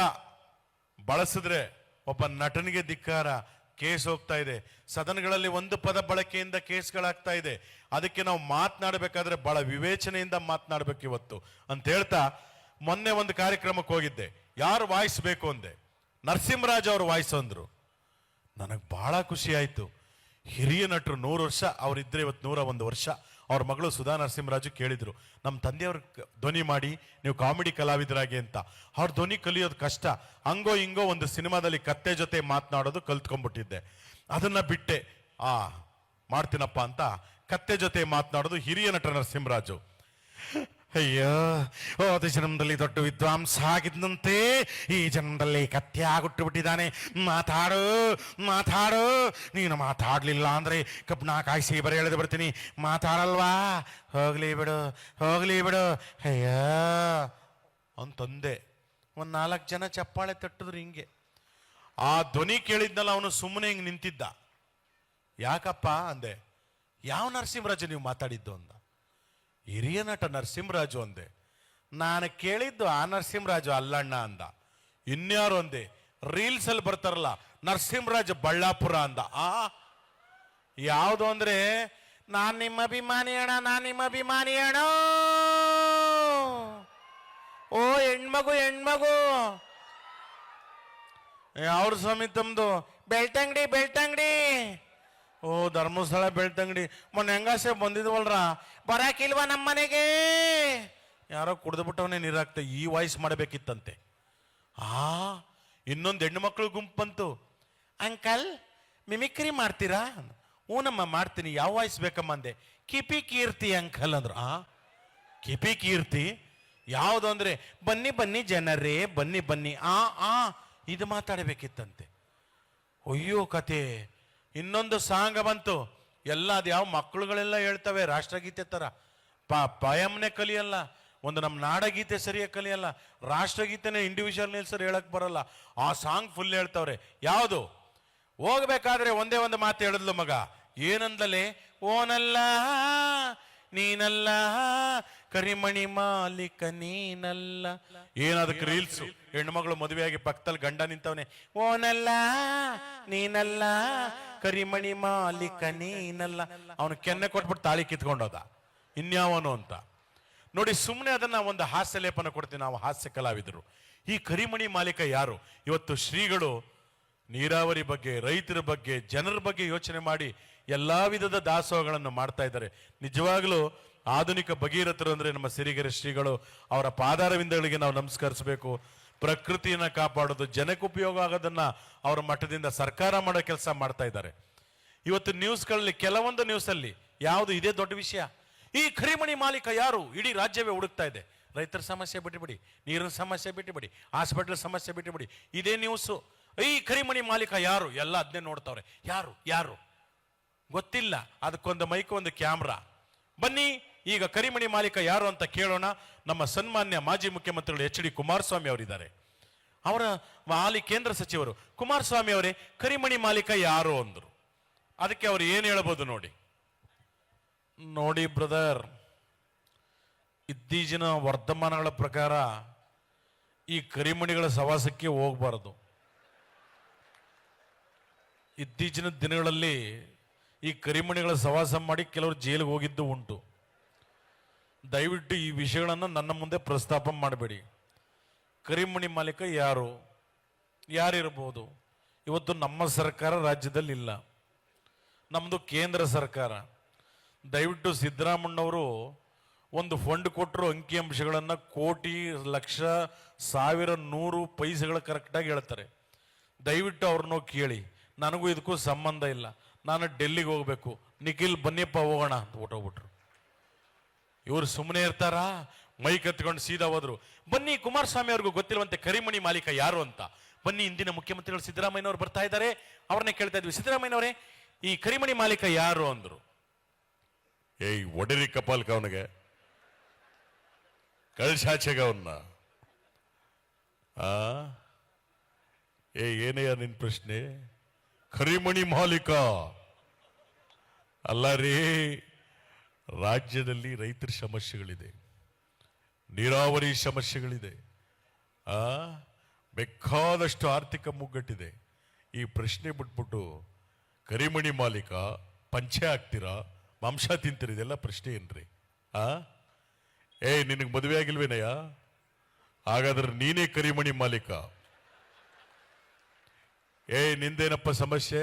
ಬಳಸಿದ್ರೆ ಒಬ್ಬ ನಟನಿಗೆ ಧಿಕ್ಕಾರ, ಕೇಸ್ ಹೋಗ್ತಾ ಇದೆ. ಸದನಗಳಲ್ಲಿ ಒಂದು ಪದ ಬಳಕೆಯಿಂದ ಕೇಸ್ಗಳಾಗ್ತಾ ಇದೆ. ಅದಕ್ಕೆ ನಾವು ಮಾತನಾಡಬೇಕಾದ್ರೆ ಬಹಳ ವಿವೇಚನೆಯಿಂದ ಮಾತನಾಡಬೇಕು ಇವತ್ತು ಅಂತ ಹೇಳ್ತಾ, ಮೊನ್ನೆ ಒಂದು ಕಾರ್ಯಕ್ರಮಕ್ಕೆ ಹೋಗಿದ್ದೆ. ಯಾರು ವಾಯ್ಸ್ ಬೇಕು ಅಂದೆ, ನರಸಿಂಹರಾಜ್ ಅವರು ವಾಯ್ಸ್ ಅಂದ್ರು. ನನಗೆ ಬಹಳ ಖುಷಿ ಆಯ್ತು. ಹಿರಿಯ ನಟರು, 100 ವರ್ಷ ಅವರಿದ್ರೆ ಇವತ್ತು 101 ವರ್ಷ. ಅವ್ರ ಮಗಳು ಸುಧಾ ನರಸಿಂಹರಾಜು ಕೇಳಿದ್ರು, ನಮ್ಮ ತಂದೆಯವ್ರ ಧ್ವನಿ ಮಾಡಿ ನೀವು ಕಾಮಿಡಿ ಕಲಾವಿದರಾಗಿ ಅಂತ. ಅವ್ರ ಧ್ವನಿ ಕಲಿಯೋದು ಕಷ್ಟ. ಹಂಗೋ ಹಿಂಗೋ ಒಂದು ಸಿನಿಮಾದಲ್ಲಿ ಕತ್ತೆ ಜೊತೆ ಮಾತನಾಡೋದು ಕಲ್ತ್ಕೊಂಡ್ಬಿಟ್ಟಿದ್ದೆ. ಅದನ್ನ ಬಿಟ್ಟೆ, ಮಾಡ್ತೀನಪ್ಪ ಅಂತ ಕತ್ತೆ ಜೊತೆ ಮಾತನಾಡೋದು ಹಿರಿಯ ನಟ ನರಸಿಂಹರಾಜು. ಅಯ್ಯೋ, ಹೋದ ಜನ್ಮದಲ್ಲಿ ದೊಡ್ಡ ವಿದ್ವಾಂಸ ಆಗಿದ್ದಂತೆ ಈ ಜನ್ಮದಲ್ಲಿ ಕತ್ತೆ ಹುಟ್ಟು ಬಿಟ್ಟಿದ್ದಾನೆ. ಮಾತಾಡು ಮಾತಾಡು, ನೀನು ಮಾತಾಡ್ಲಿಲ್ಲ ಅಂದ್ರೆ ಕಬ್ಬಣ ಕಾಯಿಸಿ ಬರೀ ಎಳೆದು ಬರ್ತೀನಿ. ಮಾತಾಡಲ್ವಾ? ಹೋಗ್ಲಿ ಬಿಡು ಹೋಗ್ಲಿ ಬಿಡು ಅಯ್ಯ ಅಂತಂದೆ. 4 ಜನ ಚಪ್ಪಾಳೆ ತಟ್ಟಿದ್ರು. ಹಿಂಗೆ ಆ ಧ್ವನಿ ಕೇಳಿದ್ನಲ್ಲ, ಅವನು ಸುಮ್ಮನೆ ಹಿಂಗೆ ನಿಂತಿದ್ದ. ಯಾಕಪ್ಪ ಅಂದೆ. ಯಾವ ನರಸಿಂಹರಾಜು ನೀವು ಮಾತಾಡಿದ್ದು ಅಂದ. ಹಿರಿಯ ನಟ ನರಸಿಂಹರಾಜು ಅಂದೆ. ನಾನು ಕೇಳಿದ್ದು ಆ ನರಸಿಂಹರಾಜು ಅಲ್ಲಣ್ಣ ಅಂದ. ಇನ್ಯಾರು ಅಂದೆ, ರೀಲ್ಸ್ ಅಲ್ಲಿ ಬರ್ತಾರಲ್ಲ ನರಸಿಂಹರಾಜು ಬಳ್ಳಾಪುರ ಅಂದ. ಯಾವುದು ಅಂದ್ರೆ, ನಾನ್ ನಿಮ್ಮ ಅಭಿಮಾನಿ ಅಣ್ಣ, ನಾನ್ ನಿಮ್ಮ ಅಭಿಮಾನಿ ಅಣ್ಣ. ಓ ಹೆಣ್ಮಗು ಹೆಣ್ಮಗು. ಅವ್ರ ಸ್ವಾಮಿ ತಮ್ದು ಬೆಳ್ತಂಗಡಿ ಬೆಳ್ತಂಗಡಿ. ಓ ಧರ್ಮಸ್ಥಳ ಬೆಳ್ತಂಗಡಿ. ಮೊನ್ನೆ ಹೆಂಗಾಸೆ ಬಂದಿದ್ವಲ್ರ, ಬರಾಕಿಲ್ವಾ ನಮ್ಮ ಮನೆಗೆ? ಯಾರೋ ಕುಡ್ದು ಬಿಟ್ಟವನೇ ನೀರಾಗ್ತ. ಈ ವಾಯ್ಸ್ ಮಾಡಬೇಕಿತ್ತಂತೆ. ಇನ್ನೊಂದು ಹೆಣ್ಣು ಮಕ್ಕಳು ಗುಂಪು ಬಂತು. ಅಂಕಲ್ ಮಿಮಿಕ್ರಿ ಮಾಡ್ತೀರಾ? ಹ್ಞೂನಮ್ಮ ಮಾಡ್ತೀನಿ. ಯಾವ ವಾಯ್ಸ್ ಬೇಕಮ್ಮ ಅಂದೆ. ಕಿಪಿ ಕೀರ್ತಿ ಅಂಕಲ್ ಅಂದ್ರು. ಕಿಪಿ ಕೀರ್ತಿ ಯಾವುದು ಅಂದ್ರೆ, ಬನ್ನಿ ಬನ್ನಿ ಜನರೇ ಬನ್ನಿ ಬನ್ನಿ. ಇದು ಮಾತಾಡಬೇಕಿತ್ತಂತೆ. ಅಯ್ಯೋ ಕತೆ. ಇನ್ನೊಂದು ಸಾಂಗ್ ಬಂತು. ಎಲ್ಲ ಅದು ಯಾವ ಮಕ್ಕಳುಗಳೆಲ್ಲ ಹೇಳ್ತವೆ ರಾಷ್ಟ್ರಗೀತೆ ತರ. ಪಯಮ್ನೆ ಕಲಿಯಲ್ಲ, ಒಂದು ನಮ್ಮ ನಾಡಗೀತೆ ಸರಿಯಾಗಿ ಕಲಿಯಲ್ಲ, ರಾಷ್ಟ್ರಗೀತೆನೇ ಇಂಡಿವಿಜುವಲ್ ಸರ್ ಹೇಳಕ್ ಬರಲ್ಲ. ಆ ಸಾಂಗ್ ಫುಲ್ ಹೇಳ್ತವ್ರೆ. ಯಾವುದು? ಹೋಗ್ಬೇಕಾದ್ರೆ ಒಂದೇ ಒಂದು ಮಾತು ಹೇಳಿದ್ಲು ಮಗ. ಏನಂದಲೇ? ಓನಲ್ಲ ನೀನಲ್ಲ ಕರಿಮಣಿ ಮಾಲೀಕ ನೀನಲ್ಲ. ಏನದಕ್ಕೆ ರೀಲ್ಸ್. ಹೆಣ್ಮಗಳು ಮದುವೆಯಾಗಿ ಪಕ್ಕದಲ್ಲಿ ಗಂಡ ನಿಂತವನೆ. ಓನಲ್ಲ ನೀನಲ್ಲ ಕರಿಮಣಿ ಮಾಲೀಕ ನೀನಲ್ಲ. ಅವನು ಕೆನ್ನೆ ಕೊಟ್ಬಿಟ್ಟು ತಾಳಿ ಕಿತ್ಕೊಂಡೋದ. ಇನ್ಯಾವನು ಅಂತ ನೋಡಿ. ಸುಮ್ಮನೆ ಅದನ್ನ ಒಂದು ಹಾಸ್ಯ ಲೇಪನ ಕೊಡ್ತೀವಿ ನಾವು, ಹಾಸ್ಯ ಕಲಾವಿದರು. ಈ ಕರಿಮಣಿ ಮಾಲೀಕ ಯಾರು? ಇವತ್ತು ಶ್ರೀಗಳು ನೀರಾವರಿ ಬಗ್ಗೆ, ರೈತರ ಬಗ್ಗೆ, ಜನರ ಬಗ್ಗೆ ಯೋಚನೆ ಮಾಡಿ ಎಲ್ಲಾ ವಿಧದ ದಾಸೋಹಗಳನ್ನು ಮಾಡ್ತಾ ಇದ್ದಾರೆ. ನಿಜವಾಗ್ಲೂ ಆಧುನಿಕ ಭಗೀರಥರು ಅಂದ್ರೆ ನಮ್ಮ ಸಿರಿಗೆರೆ ಶ್ರೀಗಳು. ಅವರ ಪಾದಾರವಿಂದಗಳಿಗೆ ನಾವು ನಮಸ್ಕರಿಸಬೇಕು. ಪ್ರಕೃತಿಯನ್ನ ಕಾಪಾಡೋದು, ಜನಕ್ಕೆ ಉಪಯೋಗ ಆಗೋದನ್ನ ಅವರ ಮಟ್ಟದಿಂದ ಸರ್ಕಾರ ಮಾಡೋ ಕೆಲಸ ಮಾಡ್ತಾ ಇದ್ದಾರೆ. ಇವತ್ತು ನ್ಯೂಸ್ಗಳಲ್ಲಿ, ಕೆಲವೊಂದು ನ್ಯೂಸ್ ಅಲ್ಲಿ ಯಾವುದು ಇದೇ ದೊಡ್ಡ ವಿಷಯ. ಈ ಕರಿಮಣಿ ಮಾಲೀಕ ಯಾರು? ಇಡೀ ರಾಜ್ಯವೇ ಹುಡುಕ್ತಾ ಇದೆ. ರೈತರ ಸಮಸ್ಯೆ ಬಿಟ್ಟುಬಿಡಿ, ನೀರಿನ ಸಮಸ್ಯೆ ಬಿಟ್ಟುಬಿಡಿ, ಹಾಸ್ಪಿಟಲ್ ಸಮಸ್ಯೆ ಬಿಟ್ಟುಬಿಡಿ, ಇದೇ ನ್ಯೂಸು. ಈ ಕರಿಮಣಿ ಮಾಲೀಕ ಯಾರು? ಎಲ್ಲ ಅದನ್ನೇ ನೋಡ್ತಾವ್ರೆ. ಯಾರು ಯಾರು ಗೊತ್ತಿಲ್ಲ. ಅದಕ್ಕೊಂದು ಮೈಕ್, ಒಂದು ಕ್ಯಾಮ್ರಾ. ಬನ್ನಿ ಈಗ ಕರಿಮಣಿ ಮಾಲೀಕ ಯಾರು ಅಂತ ಕೇಳೋಣ. ನಮ್ಮ ಸನ್ಮಾನ್ಯ ಮಾಜಿ ಮುಖ್ಯಮಂತ್ರಿಗಳು HD ಕುಮಾರಸ್ವಾಮಿ ಅವರಿದ್ದಾರೆ. ಅವರ ಹಾಲಿ ಕೇಂದ್ರ ಸಚಿವರು. ಕುಮಾರಸ್ವಾಮಿ ಅವರೇ, ಕರಿಮಣಿ ಮಾಲೀಕ ಯಾರು ಅಂದ್ರು. ಅದಕ್ಕೆ ಅವರು ಏನು ಹೇಳ್ಬೋದು ನೋಡಿ. ನೋಡಿ ಬ್ರದರ್, ಇತ್ತೀಚಿನ ವರ್ತಮಾನಗಳ ಪ್ರಕಾರ ಈ ಕರಿಮಣಿಗಳ ಸವಾಸಕ್ಕೆ ಹೋಗಬಾರದು. ಇತ್ತೀಚಿನ ದಿನಗಳಲ್ಲಿ ಈ ಕರಿಮಣಿಗಳ ಸವಾಸ ಮಾಡಿ ಕೆಲವರು ಜೈಲಿಗೆ ಹೋಗಿದ್ದು ಉಂಟು. ದಯವಿಟ್ಟು ಈ ವಿಷಯಗಳನ್ನು ನನ್ನ ಮುಂದೆ ಪ್ರಸ್ತಾಪ ಮಾಡಬೇಡಿ. ಕರಿಮಣಿ ಮಾಲೀಕ ಯಾರು, ಯಾರಿರ್ಬೋದು? ಇವತ್ತು ನಮ್ಮ ಸರ್ಕಾರ ರಾಜ್ಯದಲ್ಲಿ ಇಲ್ಲ, ನಮ್ಮದು ಕೇಂದ್ರ ಸರ್ಕಾರ. ದಯವಿಟ್ಟು ಸಿದ್ದರಾಮಣ್ಣವರು ಒಂದು ಫಂಡ್ ಕೊಟ್ಟರು, ಅಂಕಿಅಂಶಗಳನ್ನು ಕೋಟಿ, ಲಕ್ಷ, ಸಾವಿರ, 100 ಪೈಸೆಗಳು ಕರೆಕ್ಟಾಗಿ ಹೇಳ್ತಾರೆ. ದಯವಿಟ್ಟು ಅವ್ರನ್ನೋ ಕೇಳಿ. ನನಗೂ ಇದಕ್ಕೂ ಸಂಬಂಧ ಇಲ್ಲ. ನಾನು ಡೆಲ್ಲಿಗೆ ಹೋಗ್ಬೇಕು, ನಿಖಿಲ್ ಬನ್ನಿಯಪ್ಪ ಹೋಗೋಣ ಅಂತ ಹೊಟ್ಟೋಗ್ಬಿಟ್ರು. ಇವರು ಸುಮ್ಮನೆ ಇರ್ತಾರಾ? ಮೈಕ್ ಎತ್ಕೊಂಡು ಸೀದಾ ಹೋದ್ರು. ಬನ್ನಿ ಕುಮಾರಸ್ವಾಮಿ ಅವ್ರಿಗೂ ಗೊತ್ತಿರುವಂತೆ ಕರಿಮಣಿ ಮಾಲೀಕ ಯಾರು ಅಂತ. ಬನ್ನಿ, ಇಂದಿನ ಮುಖ್ಯಮಂತ್ರಿಗಳು ಸಿದ್ದರಾಮಯ್ಯನವರು ಬರ್ತಾ ಇದ್ದಾರೆ, ಅವ್ರನ್ನೇ ಕೇಳ್ತಾ ಇದ್ವಿ. ಸಿದ್ದರಾಮಯ್ಯನವರೇ, ಈ ಕರಿಮಣಿ ಮಾಲೀಕ ಯಾರು ಅಂದ್ರು. ಏಯ್ ಒಡೆರಿ ಕಪಾಲ್ಕ ಅವನಿಗೆ, ಕಳ್ಸಾಚೆಗ ಅವನ್ನ. ಏನಯ್ಯ ನಿನ್ ಪ್ರಶ್ನೆ? ಕರಿಮಣಿ ಮಾಲೀಕ ಅಲ್ಲ ರೀ. ರಾಜ್ಯದಲ್ಲಿ ರೈತರ ಸಮಸ್ಯೆಗಳಿದೆ, ನೀರಾವರಿ ಸಮಸ್ಯೆಗಳಿದೆ, ಬೇಕಾದಷ್ಟು ಆರ್ಥಿಕ ಮುಗ್ಗಟ್ಟಿದೆ. ಈ ಪ್ರಶ್ನೆ ಬಿಟ್ಬಿಟ್ಟು ಕರಿಮಣಿ ಮಾಲೀಕ, ಪಂಚೆ ಹಾಕ್ತೀರಾ, ಮಾಂಸ ತಿಂತೀರಿ, ಇದೆಲ್ಲ ಪ್ರಶ್ನೆ ಏನ್ರಿ? ನಿನಗೆ ಮದುವೆ ಆಗಿಲ್ವೇನಯ್ಯ? ಹಾಗಾದ್ರೆ ನೀನೇ ಕರಿಮಣಿ ಮಾಲೀಕ. ನಿಂದೇನಪ್ಪ ಸಮಸ್ಯೆ?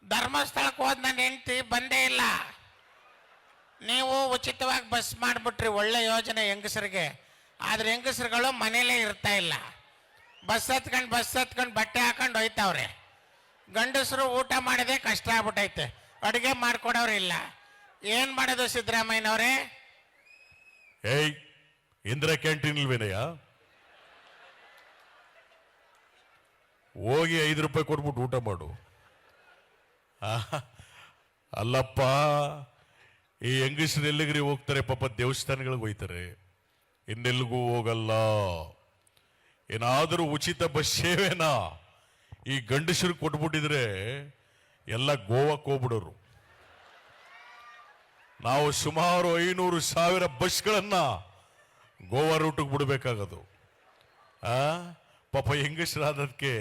ಧರ್ಮಸ್ಥಳಕ್ಕೆ ಹೋದ್ ನನ್ನ ಹೆಂಡತಿ ಬಂದೇ ಇಲ್ಲ. ನೀವು ಉಚಿತವಾಗಿ ಬಸ್ ಮಾಡಿಬಿಟ್ರಿ, ಒಳ್ಳೆ ಯೋಜನೆ ಹೆಂಗಸರಿಗೆ. ಆದ್ರೆ ಹೆಂಗಸರುಗಳು ಮನೇಲೇ ಇರ್ತಾ ಇಲ್ಲ. ಬಸ್ ಹತ್ಕೊಂಡು ಬಟ್ಟೆ ಹಾಕೊಂಡು ಹೋಯ್ತಾವ್ರೆ. ಗಂಡಸರು ಊಟ ಮಾಡೋದೇ ಕಷ್ಟ ಆಗ್ಬಿಟ್ಟೈತೆ, ಅಡುಗೆ ಮಾಡ್ಕೊಡೋರು ಇಲ್ಲ. ಏನ್ ಮಾಡೋದು ಸಿದ್ದರಾಮಯ್ಯನವರೇ? ಇಂದಿರಾ ಕ್ಯಾಂಟೀನ್ ಇಲ್ವೇನಯ್ಯ? ಹೋಗಿ 5 ರೂಪಾಯಿ ಕೊಟ್ಬಿಟ್ಟು ಊಟ ಮಾಡು. ಅಲ್ಲಪ್ಪ, ಈ ಹೆಂಗಸರು ಎಲ್ಲಿಗ್ರಿ ಹೋಗ್ತಾರೆ? ಪಾಪ ದೇವಸ್ಥಾನಗಳಿಗೆ ಹೋಗ್ತಾರೆ, ಇನ್ನೆಲ್ಲಿಗೂ ಹೋಗಲ್ಲ. ಏನಾದರೂ ಉಚಿತ ಬಸ್ ಸೇವೆನಾ ಈ ಗಂಡಸರು ಕೊಟ್ಬಿಟ್ಟಿದ್ರೆ ಎಲ್ಲ ಗೋವಾಕ್ಕೆ ಹೋಗ್ಬಿಡೋರು. ನಾವು ಸುಮಾರು 500,000 ಬಸ್ಗಳನ್ನ ಗೋವಾ ರೂಟಿಗೆ ಬಿಡಬೇಕಾಗದು. ಪಾಪ ಹೆಂಗಸರಾದಕ್ಕೆ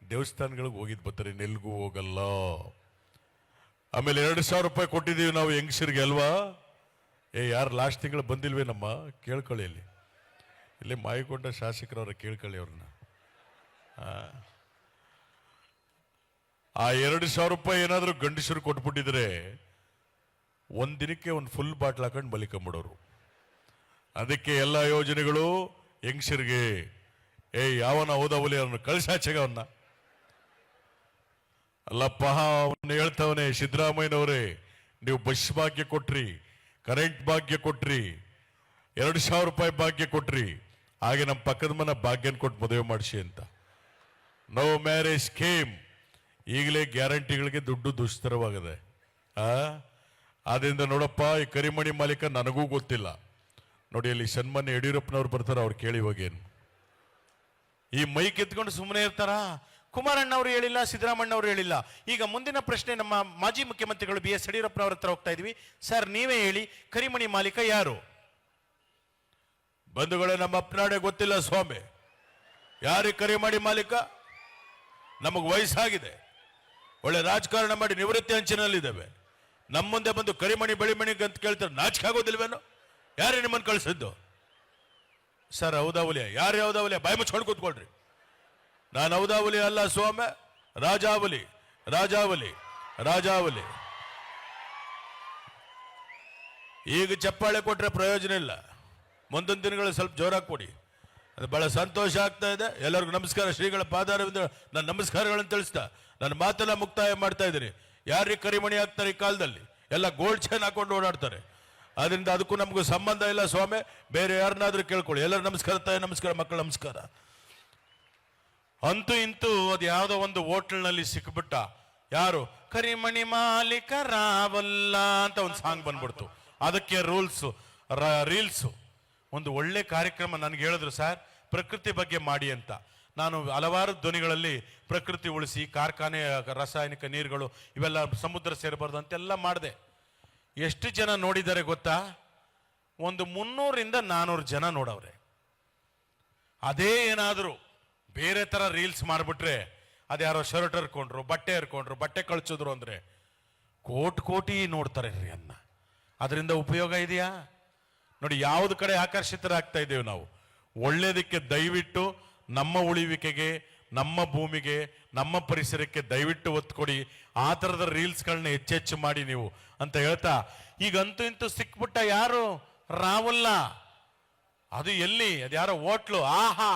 ದೇವಸ್ಥಾನಗಳಿಗೆ ಹೋಗಿದ್ ಬರ್ತಾರೆ, ನೆಲ್ಗೂ ಹೋಗಲ್ಲ. ಆಮೇಲೆ 2,000 ರೂಪಾಯಿ ಕೊಟ್ಟಿದ್ದೀವಿ ನಾವು ಹೆಂಗಸರಿಗೆ ಅಲ್ವಾ? ಯಾರು ಲಾಸ್ಟ್ ತಿಂಗಳು ಬಂದಿಲ್ವೇನಮ್ಮ? ಕೇಳ್ಕೊಳ್ಳಿ, ಇಲ್ಲಿ ಮಾಯಕೊಂಡ ಶಾಸಕರವ್ರ ಕೇಳ್ಕೊಳ್ಳಿ ಅವ್ರನ್ನ. ಆ 2,000 ರೂಪಾಯಿ ಏನಾದರೂ ಗಂಡಸರು ಕೊಟ್ಬಿಟ್ಟಿದ್ರೆ ಒಂದಿನಕ್ಕೆ ಒಂದು ಫುಲ್ ಬಾಟ್ಲ್ ಹಾಕೊಂಡು ಬಲಿಕೊಂಬಿಡೋರು. ಅದಕ್ಕೆ ಎಲ್ಲ ಯೋಜನೆಗಳು ಹೆಂಗಸರಿಗೆ. ಯಾವನ ಹೋದವಲಿ ಅವನು ಕಳ್ಸಾಚೆಗ ಅವನ್ನ. ಅಲ್ಲಪ್ಪ, ಅವನು ಹೇಳ್ತಾವನೆ, ಸಿದ್ದರಾಮಯ್ಯನವರೇ ನೀವು ಬಸ್ ಭಾಗ್ಯ ಕೊಟ್ರಿ, ಕರೆಂಟ್ ಭಾಗ್ಯ ಕೊಟ್ರಿ, 2,000 ರೂಪಾಯಿ ಭಾಗ್ಯ ಕೊಟ್ರಿ, ಹಾಗೆ ನಮ್ಮ ಪಕ್ಕದ ಮನ ಭಾಗ್ಯನ ಕೊಟ್ಟು ಮದುವೆ ಮಾಡಿಸಿ ಅಂತ. No marriage scheme. ಈಗಲೇ ಗ್ಯಾರಂಟಿಗಳಿಗೆ ದುಡ್ಡು ದುಸ್ತರವಾಗಿದೆ. ಆದ್ರಿಂದ ನೋಡಪ್ಪ, ಈ ಕರಿಮಣಿ ಮಾಲೀಕ ನನಗೂ ಗೊತ್ತಿಲ್ಲ. ನೋಡಿ, ಅಲ್ಲಿ ಸನ್ಮಾನ್ಯ ಯಡಿಯೂರಪ್ಪನವ್ರು ಬರ್ತಾರ, ಅವ್ರು ಕೇಳಿ ಹೋಗೇನು. ಈ ಮೈಕ್ ಎತ್ಕೊಂಡು ಸುಮ್ಮನೆ ಇರ್ತಾರ? ಕುಮಾರಣ್ಣವ್ರು ಹೇಳಿಲ್ಲ, ಸಿದ್ದರಾಮಣ್ಣವ್ರು ಹೇಳಿಲ್ಲ. ಈಗ ಮುಂದಿನ ಪ್ರಶ್ನೆ ನಮ್ಮ ಮಾಜಿ ಮುಖ್ಯಮಂತ್ರಿಗಳು BS ಯಡಿಯೂರಪ್ಪನವ್ರ ಹತ್ರ ಹೋಗ್ತಾ ಇದೀವಿ. ಸರ್, ನೀವೇ ಹೇಳಿ, ಕರಿಮಣಿ ಮಾಲೀಕ ಯಾರು? ಬಂಧುಗಳೇ, ನಮ್ಮ ಅಪ್ಪನಾಡೆ ಗೊತ್ತಿಲ್ಲ ಸ್ವಾಮಿ. ಯಾರಿಗೆ ಕರಿಮಣಿ ಮಾಲೀಕ? ನಮಗೆ ವಯಸ್ಸಾಗಿದೆ, ಒಳ್ಳೆ ರಾಜಕಾರಣ ಮಾಡಿ ನಿವೃತ್ತಿ ಅಂಚಿನಲ್ಲಿದ್ದೇವೆ. ನಮ್ಮ ಮುಂದೆ ಬಂದು ಕರಿಮಣಿ ಬಳಿಮಣಿ ಅಂತ ಕೇಳ್ತಾರೆ, ನಾಚಿಕೆ ಆಗೋದಿಲ್ವೇನೋ? ಯಾರೇ ನಿಮ್ಮನ್ನು ಕಳಿಸಿದ್ದು? ಸರ್, ಹೌದಾವಲಿಯ? ಯಾರು ಹೌದಾವಲಿಯ? ಬಾಯಿ ಮುಚ್ಕೊಂಡು ಕೂತ್ಕೊಳ್ರಿ. ನಾನು ಹೌದಾವಲಿ ಅಲ್ಲ ಸ್ವಾಮಿ, ರಾಜಾವಲಿ, ರಾಜಾವಲಿ, ರಾಜಾವಲಿ. ಈಗ ಚಪ್ಪಾಳೆ ಕೊಟ್ರೆ ಪ್ರಯೋಜನ ಇಲ್ಲ. ಮುಂದಿನ ದಿನಗಳು ಸ್ವಲ್ಪ ಜೋರಾಗಿ ಕೊಡಿ. ಅದು ಬಹಳ ಸಂತೋಷ ಆಗ್ತಾ ಇದೆ. ಎಲ್ಲರಿಗೂ ನಮಸ್ಕಾರ. ಶ್ರೀಗಳ ಪಾದಾರವಿಂದ ನನ್ನ ನಮಸ್ಕಾರಗಳನ್ನು ತಿಳಿಸ್ತಾ ನನ್ನ ಮಾತೆಲ್ಲ ಮುಕ್ತಾಯ ಮಾಡ್ತಾ ಇದ್ದೀನಿ. ಯಾರಿಗೆ ಕರಿಮಣಿ ಹಾಕ್ತಾರೆ ಈ ಕಾಲದಲ್ಲಿ? ಎಲ್ಲ ಗೋಲ್ಡ್ ಚೈನ್ ಹಾಕೊಂಡು ಓಡಾಡ್ತಾರೆ. ಅದರಿಂದ ಅದಕ್ಕೂ ನಮಗೂ ಸಂಬಂಧ ಇಲ್ಲ ಸ್ವಾಮಿ. ಬೇರೆ ಯಾರನ್ನಾದ್ರೂ ಕೇಳ್ಕೊಳ್ಳಿ. ಎಲ್ಲರೂ ನಮಸ್ಕಾರ, ತಾಯಿ ನಮಸ್ಕಾರ, ಮಕ್ಕಳು ನಮಸ್ಕಾರ. ಅಂತೂ ಇಂತೂ ಅದು ಯಾವುದೋ ಒಂದು ಹೋಟೆಲ್ನಲ್ಲಿ ಸಿಕ್ಬಿಟ್ಟ. ಯಾರು? ಕರಿಮಣಿ ಮಾಲೀಕ ರಾವಲ್ಲ ಅಂತ ಒಂದು ಸಾಂಗ್ ಬಂದ್ಬಿಡ್ತು. ಅದಕ್ಕೆ ರೀಲ್ಸ್ ಒಂದು ಒಳ್ಳೆ ಕಾರ್ಯಕ್ರಮ. ನನಗೆ ಹೇಳಿದ್ರು, ಸರ್ ಪ್ರಕೃತಿ ಬಗ್ಗೆ ಮಾಡಿ ಅಂತ. ನಾನು ಹಲವಾರು ಧ್ವನಿಗಳಲ್ಲಿ ಪ್ರಕೃತಿ ಉಳಿಸಿ, ಕಾರ್ಖಾನೆ ರಾಸಾಯನಿಕ ನೀರುಗಳು ಇವೆಲ್ಲ ಸಮುದ್ರ ಸೇರಬಾರ್ದು ಅಂತೆಲ್ಲ ಮಾಡಿದೆ. ಎಷ್ಟು ಜನ ನೋಡಿದ್ದಾರೆ ಗೊತ್ತಾ? ಒಂದು 300ರಿಂದ 400 ಜನ ನೋಡವ್ರೆ. ಅದೇ ಏನಾದರೂ ಬೇರೆ ತರ ರೀಲ್ಸ್ ಮಾಡಿಬಿಟ್ರೆ, ಅದ್ಯಾರೋ ಶರ್ಟ್ ಹರ್ಕೊಂಡ್ರು, ಬಟ್ಟೆ ಹರ್ಕೊಂಡ್ರು, ಬಟ್ಟೆ ಕಳ್ಸಿದ್ರು ಅಂದ್ರೆ ಕೋಟಿ ನೋಡ್ತಾರೆ ರೀ ಅನ್ನ. ಅದರಿಂದ ಉಪಯೋಗ ಇದೆಯಾ? ನೋಡಿ, ಯಾವ್ದು ಕಡೆ ಆಕರ್ಷಿತರಾಗ್ತಾ ಇದ್ದೇವೆ ನಾವು. ಒಳ್ಳೇದಕ್ಕೆ ದಯವಿಟ್ಟು ನಮ್ಮ ಉಳಿವಿಕೆಗೆ, ನಮ್ಮ ಭೂಮಿಗೆ, ನಮ್ಮ ಪರಿಸರಕ್ಕೆ ದಯವಿಟ್ಟು ಒತ್ತು ಕೊಡಿ. ಆ ಥರದ ರೀಲ್ಸ್ಗಳನ್ನ ಹೆಚ್ಚೆಚ್ಚು ಮಾಡಿ ನೀವು ಅಂತ ಹೇಳ್ತಾ, ಈಗಂತೂ ಇಂತೂ ಸಿಕ್ಬಿಟ್ಟ ಯಾರು? ರಾವಲ್ಲ. ಅದು ಎಲ್ಲಿ? ಅದು ಯಾರೋ ಹೋಟ್ಲು. ಆಹಾ,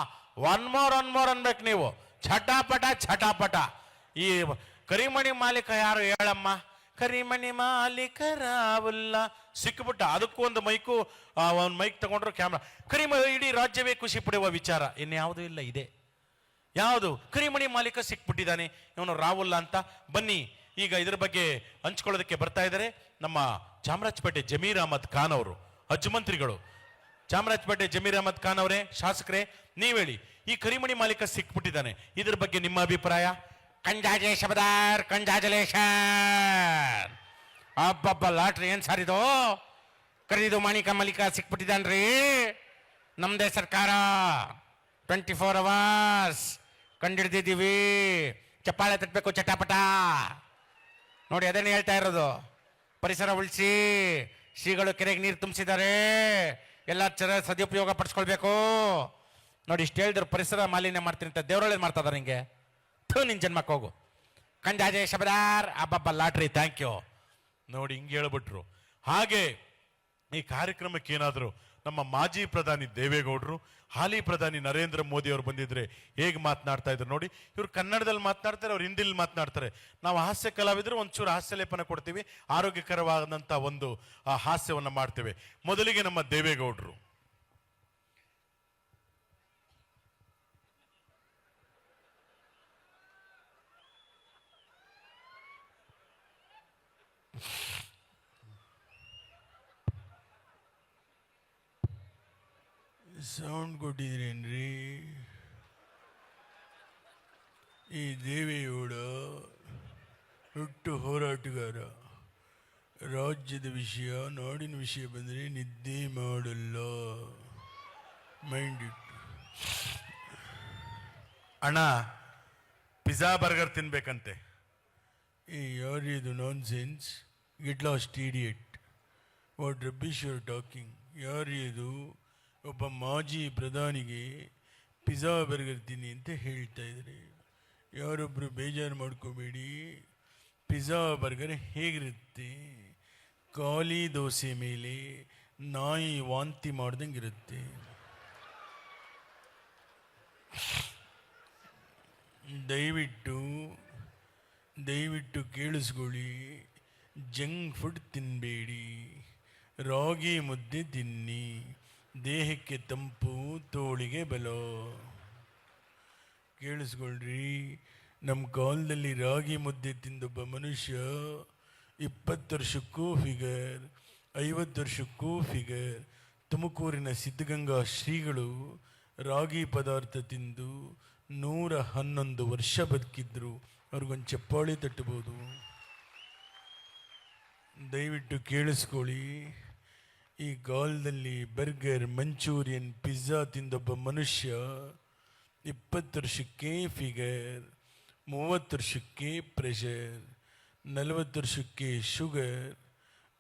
ಒನ್ ಮೋರ್ ಅನ್ಬೇಕು ನೀವು. ಛಟಾಪಟ ಛಟಾಪಟ. ಈ ಕರಿಮಣಿ ಮಾಲೀಕ ಯಾರು ಹೇಳಮ್ಮ? ಕರಿಮಣಿ ಮಾಲೀಕರಾವುಲ್ಲ ಸಿಕ್ಕಿಬಿಟ್ಟ. ಅದಕ್ಕೂ ಒಂದು ಮೈಕು, ಒಂದು ಮೈಕ್ ತಗೊಂಡ್ರು ಕ್ಯಾಮ್ರಾ. ಇಡೀ ರಾಜ್ಯವೇ ಖುಷಿ ಪಡುವ ವಿಚಾರ ಇನ್ಯಾವುದೂ ಇಲ್ಲ. ಇದೆ ಯಾವುದು? ಕರಿಮಣಿ ಮಾಲೀಕ ಸಿಕ್ಬಿಟ್ಟಿದ್ದಾನೆ ಇವನು ರಾವುಲ್ಲ ಅಂತ. ಬನ್ನಿ ಈಗ ಇದ್ರ ಬಗ್ಗೆ ಹಂಚ್ಕೊಳ್ಳೋದಕ್ಕೆ ಬರ್ತಾ ಇದ್ದಾರೆ ನಮ್ಮ ಚಾಮರಾಜಪೇಟೆ ಜಮೀರ್ ಅಹಮದ್ ಖಾನ್ ಅವರು, ಅಜ್ಜುಮಂತ್ರಿಗಳು. ಚಾಮರಾಜಪೇಟೆ ಜಮೀರ್ ಅಹಮದ್ ಖಾನ್ ಅವರೇ, ಶಾಸಕರೇ, ನೀವ್ ಹೇಳಿ, ಈ ಕರಿಮಣಿ ಮಾಲೀಕ ಸಿಕ್ಬಿಟ್ಟಿದ್ದಾನೆ, ಇದ್ರ ಬಗ್ಗೆ ನಿಮ್ಮ ಅಭಿಪ್ರಾಯ? ಕಂಜಾಜೆ ಶಬದಾರ್, ಕಂಜಾಜಲೇಶನ್. ಅಬ್ಬಬ್ಬ, ಲಾಟ್ರಿ ಏನ್ ಸಾರ್ ಇದು? ಕರೀದು ಮಾಣಿಕ ಮಾಲೀಕ ಸಿಕ್ಬಿಟ್ಟಿದ್ದಾನ್ರಿ. ನಮ್ದೇ ಸರ್ಕಾರ 24 hours ಕಂಡಿಡ್ದಿದ್ದೀವಿ. ಚಪ್ಪಾಳೆ ತಟ್ಟಬೇಕು ಚಟಾಪಟ. ನೋಡಿ ಅದೇನು ಹೇಳ್ತಾ ಇರೋದು, ಪರಿಸರ ಉಳಿಸಿ, ಶ್ರೀಗಳು ಕೆರೆಗೆ ನೀರು ತುಂಬಿಸಿದ್ದಾರೆ, ಎಲ್ಲ ಸದುಪಯೋಗ ಪಡಿಸ್ಕೊಳ್ಬೇಕು. ನೋಡಿ ಇಷ್ಟು ಹೇಳಿದ್ರು ಪರಿಸರ ಮಾಲಿನ್ಯ ಮಾಡ್ತೀನಿ ಅಂತ ದೇವರೊಳಗೆ ಮಾಡ್ತಾ ಇದಾರೆ ಹಿಂಗೆ. ನಿನ್ ಜನ್ಮಕ್ಕೆ ಹೋಗು. ಕಂಜಾಜೆ ಶಬದಾರ್, ಅಬ್ಬಬ್ಬ ಲಾಟ್ರಿ, ಥ್ಯಾಂಕ್ ಯು. ನೋಡಿ ಹಿಂಗೆ ಹೇಳ್ಬಿಟ್ರು. ಹಾಗೆ ಈ ಕಾರ್ಯಕ್ರಮಕ್ಕೆ ಏನಾದರೂ ನಮ್ಮ ಮಾಜಿ ಪ್ರಧಾನಿ ದೇವೇಗೌಡರು, ಹಾಲಿ ಪ್ರಧಾನಿ ನರೇಂದ್ರ ಮೋದಿ ಅವರು ಬಂದಿದ್ರೆ ಹೇಗೆ ಮಾತನಾಡ್ತಾ ಇದ್ರು ನೋಡಿ. ಇವ್ರು ಕನ್ನಡದಲ್ಲಿ ಮಾತನಾಡ್ತಾರೆ, ಅವ್ರು ಹಿಂದಿಲಿ ಮಾತನಾಡ್ತಾರೆ. ನಾವು ಹಾಸ್ಯ ಕಲಾವಿದರು ಒಂಚೂರು ಹಾಸ್ಯ ಲೇಪನ ಕೊಡ್ತೀವಿ, ಆರೋಗ್ಯಕರವಾದಂಥ ಒಂದು ಹಾಸ್ಯವನ್ನು ಮಾಡ್ತೇವೆ. ಮೊದಲಿಗೆ ನಮ್ಮ ದೇವೇಗೌಡರು. ಸೌಂಡ್ ಕೊಟ್ಟಿದ್ರೇನ್ರಿ? ಈ ದೇವೇಗೌಡ ಹುಟ್ಟು ಹೋರಾಟಗಾರ. ರಾಜ್ಯದ ವಿಷಯ, ನಾಡಿನ ವಿಷಯ ಬಂದರೆ ನಿದ್ದೆ ಮಾಡಲ್ಲ. Mind it. ಅಣ್ಣ ಪಿಜ್ಜಾ ಬರ್ಗರ್ ತಿನ್ಬೇಕಂತೆ. ಈ ಯಾರಿದು nonsense? Get lost idiot. What rubbish you are talking? ಯಾರಿದು? ಒಬ್ಬ ಮಾಜಿ ಪ್ರಧಾನಿಗೆ ಪಿಜ್ಜಾ ಬರ್ಗರ್ ತಿನ್ನಿ ಅಂತ ಹೇಳ್ತಾ ಇದ್ದಾರೆ. ಯಾರೊಬ್ಬರು ಬೇಜಾರು ಮಾಡ್ಕೋಬೇಡಿ. ಪಿಜ್ಜಾ ಬರ್ಗರ್ ಹೇಗಿರುತ್ತೆ? ಖಾಲಿ ದೋಸೆ ಮೇಲೆ ನಾಯಿ ವಾಂತಿ ಮಾಡ್ದಂಗೆ ಇರುತ್ತೆ. ದಯವಿಟ್ಟು ಕೇಳಿಸ್ಕೊಳ್ಳಿ. ಜಂಕ್ ಫುಡ್ ತಿನ್ನಬೇಡಿ, ರಾಗಿ ಮುದ್ದೆ ತಿನ್ನಿ. ದೇಹಕ್ಕೆ ತಂಪು, ತೋಳಿಗೆ ಬಲ. ಕೇಳಿಸ್ಕೊಳ್ರಿ, ನಮ್ಮ ಕಾಲದಲ್ಲಿ ರಾಗಿ ಮುದ್ದೆ ತಿಂದೊಬ್ಬ ಮನುಷ್ಯ 20 ವರ್ಷಕ್ಕೂ ಫಿಗರ್, 50 ವರ್ಷಕ್ಕೂ ಫಿಗರ್. ತುಮಕೂರಿನ ಸಿದ್ಧಗಂಗಾ ಶ್ರೀಗಳು ರಾಗಿ ಪದಾರ್ಥ ತಿಂದು 111 ವರ್ಷ ಬದುಕಿದ್ರು. ಅವ್ರಿಗೊಂದು ಚಪ್ಪಾಳೆ ತಟ್ಟಬಹುದು. ದಯವಿಟ್ಟು ಕೇಳಿಸ್ಕೊಳ್ಳಿ. ಈ ಕಾಲದಲ್ಲಿ ಬರ್ಗರ್, ಮಂಚೂರಿಯನ್, ಪಿಜ್ಜಾ ತಿಂದೊಬ್ಬ ಮನುಷ್ಯ 20 ವರ್ಷಕ್ಕೆ ಫಿಗರ್, 30 ವರ್ಷಕ್ಕೆ ಪ್ರೆಷರ್, 40 ವರ್ಷಕ್ಕೆ ಶುಗರ್,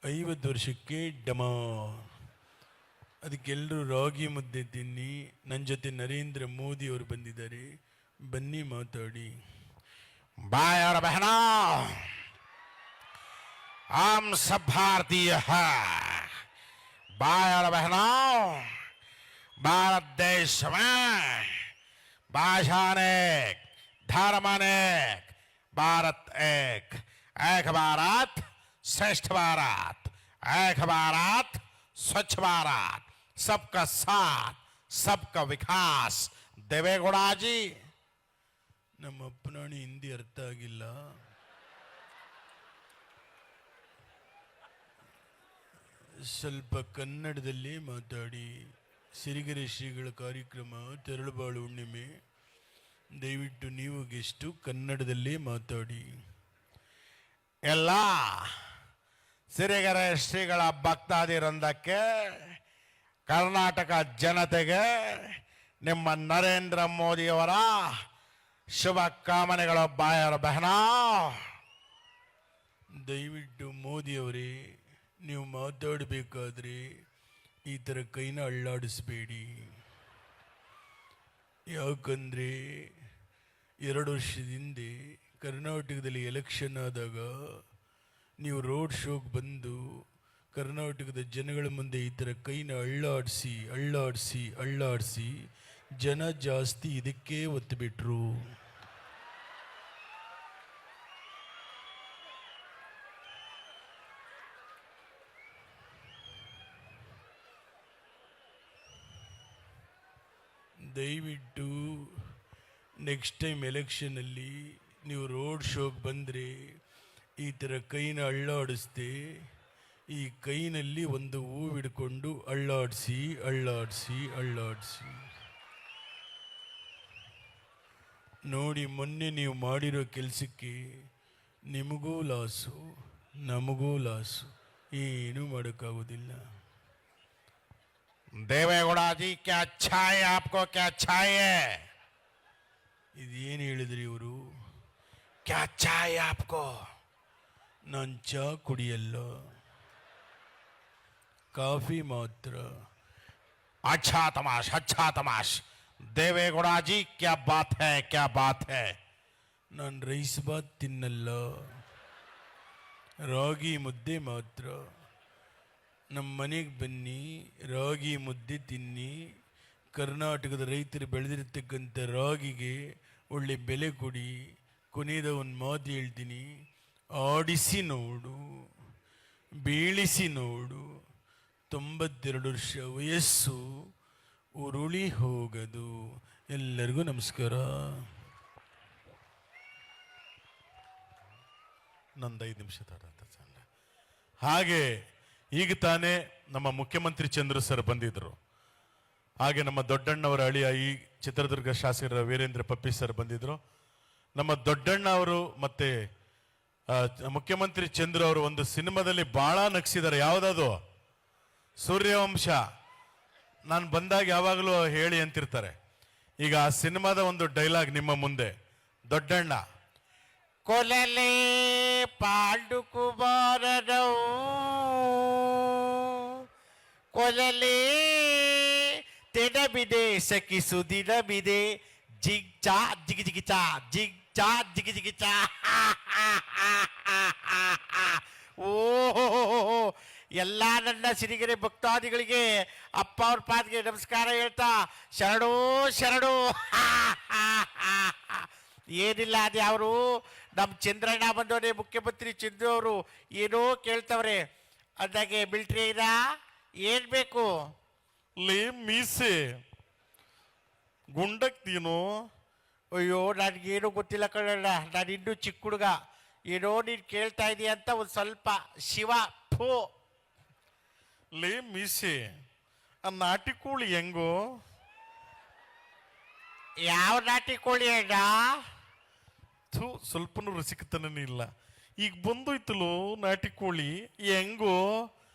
50 ವರ್ಷಕ್ಕೆ ಡಮಾ. ಅದಕ್ಕೆಲ್ಲರೂ ರಾಗಿ ಮುದ್ದೆ ತಿನ್ನಿ. ನನ್ನ ಜೊತೆ ನರೇಂದ್ರ ಮೋದಿ ಅವರು ಬಂದಿದ್ದಾರೆ, ಬನ್ನಿ ಮಾತಾಡಿ. भाई और बहनों, हम सब भारतीय हैं। भाई और बहनों, भारत देश में भाषा अनेक, धर्म अनेक, भारत एक। एक भारत श्रेष्ठ भारत, एक भारत स्वच्छ भारत, सबका साथ, सबका विकास। देवेगौड़ा जी, ನಮ್ಮ ಅಪ್ಪನಾಣಿ ಹಿಂದಿ ಅರ್ಥ ಆಗಿಲ್ಲ. ಸ್ವಲ್ಪ ಕನ್ನಡದಲ್ಲಿ ಮಾತಾಡಿ. ಸಿರಿಗೆರೆ ಶ್ರೀಗಳ ಕಾರ್ಯಕ್ರಮ ತೆರಳುಬಾಳು ಹುಣ್ಣಿಮೆ. ದಯವಿಟ್ಟು ನೀವು ಗೆಸ್ಟು ಕನ್ನಡದಲ್ಲೇ ಮಾತಾಡಿ. ಎಲ್ಲ ಸಿರಿಗೆರೆ ಶ್ರೀಗಳ ಭಕ್ತಾದಿವೃಂದಕ್ಕೆ, ಕರ್ನಾಟಕ ಜನತೆಗೆ ನಿಮ್ಮ ನರೇಂದ್ರ ಮೋದಿಯವರ ಶುಭ ಕಾಮನೆಗಳು. ಬಾಯರ ಬಹನ, ದಯವಿಟ್ಟು ಮೋದಿಯವರೇ, ನೀವು ಮಾತಾಡಬೇಕಾದ್ರೆ ಈ ಥರ ಕೈನ ಅಳ್ಳಾಡಿಸ್ಬೇಡಿ. ಯಾಕಂದರೆ 2 ವರ್ಷದ ಹಿಂದೆ ಕರ್ನಾಟಕದಲ್ಲಿ ಎಲೆಕ್ಷನ್ ಆದಾಗ ನೀವು ರೋಡ್ ಶೋಗೆ ಬಂದು ಕರ್ನಾಟಕದ ಜನಗಳ ಮುಂದೆ ಈ ಥರ ಕೈನ ಅಳ್ಳಾಡಿಸಿ ಜನ ಜಾಸ್ತಿ ಇದಕ್ಕೆ ಒತ್ತು ಬಿಟ್ರು. ದಯವಿಟ್ಟು ನೆಕ್ಸ್ಟ್ ಟೈಮ್ ಎಲೆಕ್ಷನಲ್ಲಿ ನೀವು ರೋಡ್ ಶೋಗೆ ಬಂದರೆ ಈ ಥರ ಕೈನ ಅಳ್ಳಾಡಿಸ್ದೆ ಈ ಕೈನಲ್ಲಿ ಒಂದು ಹೂವು ಹಿಡ್ಕೊಂಡು ಅಳ್ಳಾಡಿಸಿ ಅಳ್ಳಾಡಿಸಿ ಅಳ್ಳಾಡಿಸಿ ನೋಡಿ. ಮೊನ್ನೆ ನೀವು ಮಾಡಿರೋ ಕೆಲಸಕ್ಕೆ ನಿಮಗೂ ಲಾಸು ನಮಗೂ ಲಾಸು, ಏನೂ ಮಾಡೋಕ್ಕಾಗೋದಿಲ್ಲ. देवेगौड़ा जी क्या अच्छा है आपको, क्या अच्छा है? ಇದೇನು ಹೇಳಿದ್ರಿ ಇವರು? क्या अच्छा है आपको? ನಾನು ಚಾ ಕುಡಿಯಲ್ಲ, ಕಾಫಿ ಮಾತ್ರ. अच्छा तमाश देवेगौड़ा जी क्या बात है, क्या बात है? ನಾನು ರೈಸ್ ಬಾತ್ ತಿನ್ನಲ್ಲ, ರಾಗಿ ಮುದ್ದೆ ಮಾತ್ರ. ನಮ್ಮ ಮನೆಗೆ ಬನ್ನಿ, ರಾಗಿ ಮುದ್ದೆ ತಿನ್ನಿ. ಕರ್ನಾಟಕದ ರೈತರು ಬೆಳೆದಿರ್ತಕ್ಕಂಥ ರಾಗಿಗೆ ಒಳ್ಳೆ ಬೆಲೆ ಕೊಡಿ. ಕೊನೆಯದ ಒಂದು ಮಾತು ಹೇಳ್ತೀನಿ, ಆಡಿಸಿ ನೋಡು, ಬೀಳಿಸಿ ನೋಡು. 92 ವರ್ಷ ವಯಸ್ಸು, ಉರುಳಿ ಹೋಗದು. ಎಲ್ಲರಿಗೂ ನಮಸ್ಕಾರ. ನಂದು 5 ನಿಮಿಷ ಹಾಗೆ ಈಗ ತಾನೇ ನಮ್ಮ ಮುಖ್ಯಮಂತ್ರಿ ಚಂದ್ರು ಸರ್ ಬಂದಿದ್ರು. ಹಾಗೆ ನಮ್ಮ ದೊಡ್ಡಣ್ಣವರ ಅಳಿಯ ಈ ಚಿತ್ರದುರ್ಗ ಶಾಸಕರ ವೀರೇಂದ್ರ ಪಪ್ಪಿ ಸರ್ ಬಂದಿದ್ರು. ನಮ್ಮ ದೊಡ್ಡಣ್ಣ ಅವರು ಮತ್ತೆ ಮುಖ್ಯಮಂತ್ರಿ ಚಂದ್ರು ಅವರು ಒಂದು ಸಿನಿಮಾದಲ್ಲಿ ಬಹಳ ನಗಿಸಿದ್ದಾರೆ. ಯಾವುದದು? ಸೂರ್ಯವಂಶ. ನಾನು ಬಂದಾಗ ಯಾವಾಗಲೂ ಹೇಳಿ ಅಂತಿರ್ತಾರೆ. ಈಗ ಆ ಸಿನಿಮಾದ ಒಂದು ಡೈಲಾಗ್ ನಿಮ್ಮ ಮುಂದೆ. ದೊಡ್ಡಣ್ಣ ಕೊಲಲೆ ಪಾಂಡು ಕುಮಾರನವು ಕೊಲಲೆ ತೆಡಬಿದೆ ಸಖಿ ಸುದಿನಬಿದೆ ಜಿಗ್ ಚಾ ಜಿಗಿ ಜಿಗಿ ಚಾ ಜಿಗ್ ಚಾ ಜಿಗಿ ಜಿಗಿ ಚಾ. ಓ ಎಲ್ಲ ನನ್ನ ಸಿರಿಗೆರೆ ಭಕ್ತಾದಿಗಳಿಗೆ ಅಪ್ಪ ಅವ್ರ ಪಾದಿಗೆ ನಮಸ್ಕಾರ ಹೇಳ್ತಾ ಶರಣು ಶರಣು. ಏನಿಲ್ಲ, ಅದೇ ಅವರು ನಮ್ಮ ಚಂದ್ರಣ್ಣ ಬಂದವರೇ, ಮುಖ್ಯಮಂತ್ರಿ ಚಂದ್ರು ಅವರು ಏನೋ ಕೇಳ್ತವ್ರೆ. ಅಂದಾಗೆ ಮಿಲ್ಟ್ರಿ ಇದಾ ಏನ್ ಬೇಕು? ಲೇ ಮೀಸೆ ಗುಂಡಕ್ತೀನೋ? ಅಯ್ಯೋ ನನಗೇನು ಗೊತ್ತಿಲ್ಲ ಕಣಣ್ಣ, ನಾನು ಇನ್ನೂ ಚಿಕ್ಕ ಹುಡುಗ. ಏನೋ ನೀನು ಕೇಳ್ತಾ ಇದೀಯ ಅಂತ ಒಂದು ಸ್ವಲ್ಪ ಶಿವ ಫೋ. ಲೇ ಮೀಸೆ ಆ ನಾಟಿ ಕೋಳಿ ಹೆಂಗೋ? ಯಾವ ನಾಟಿ ಕೋಳಿ ಅಣ್ಣ? ಸ್ವಲ್ಪನೂ ರಸಿಕತನೇ ಇಲ್ಲ. ಈಗ ಬಂದೋಯ್ತಲೋ ನಾಟಿ ಕೋಳಿ, ಹೆಂಗೋ?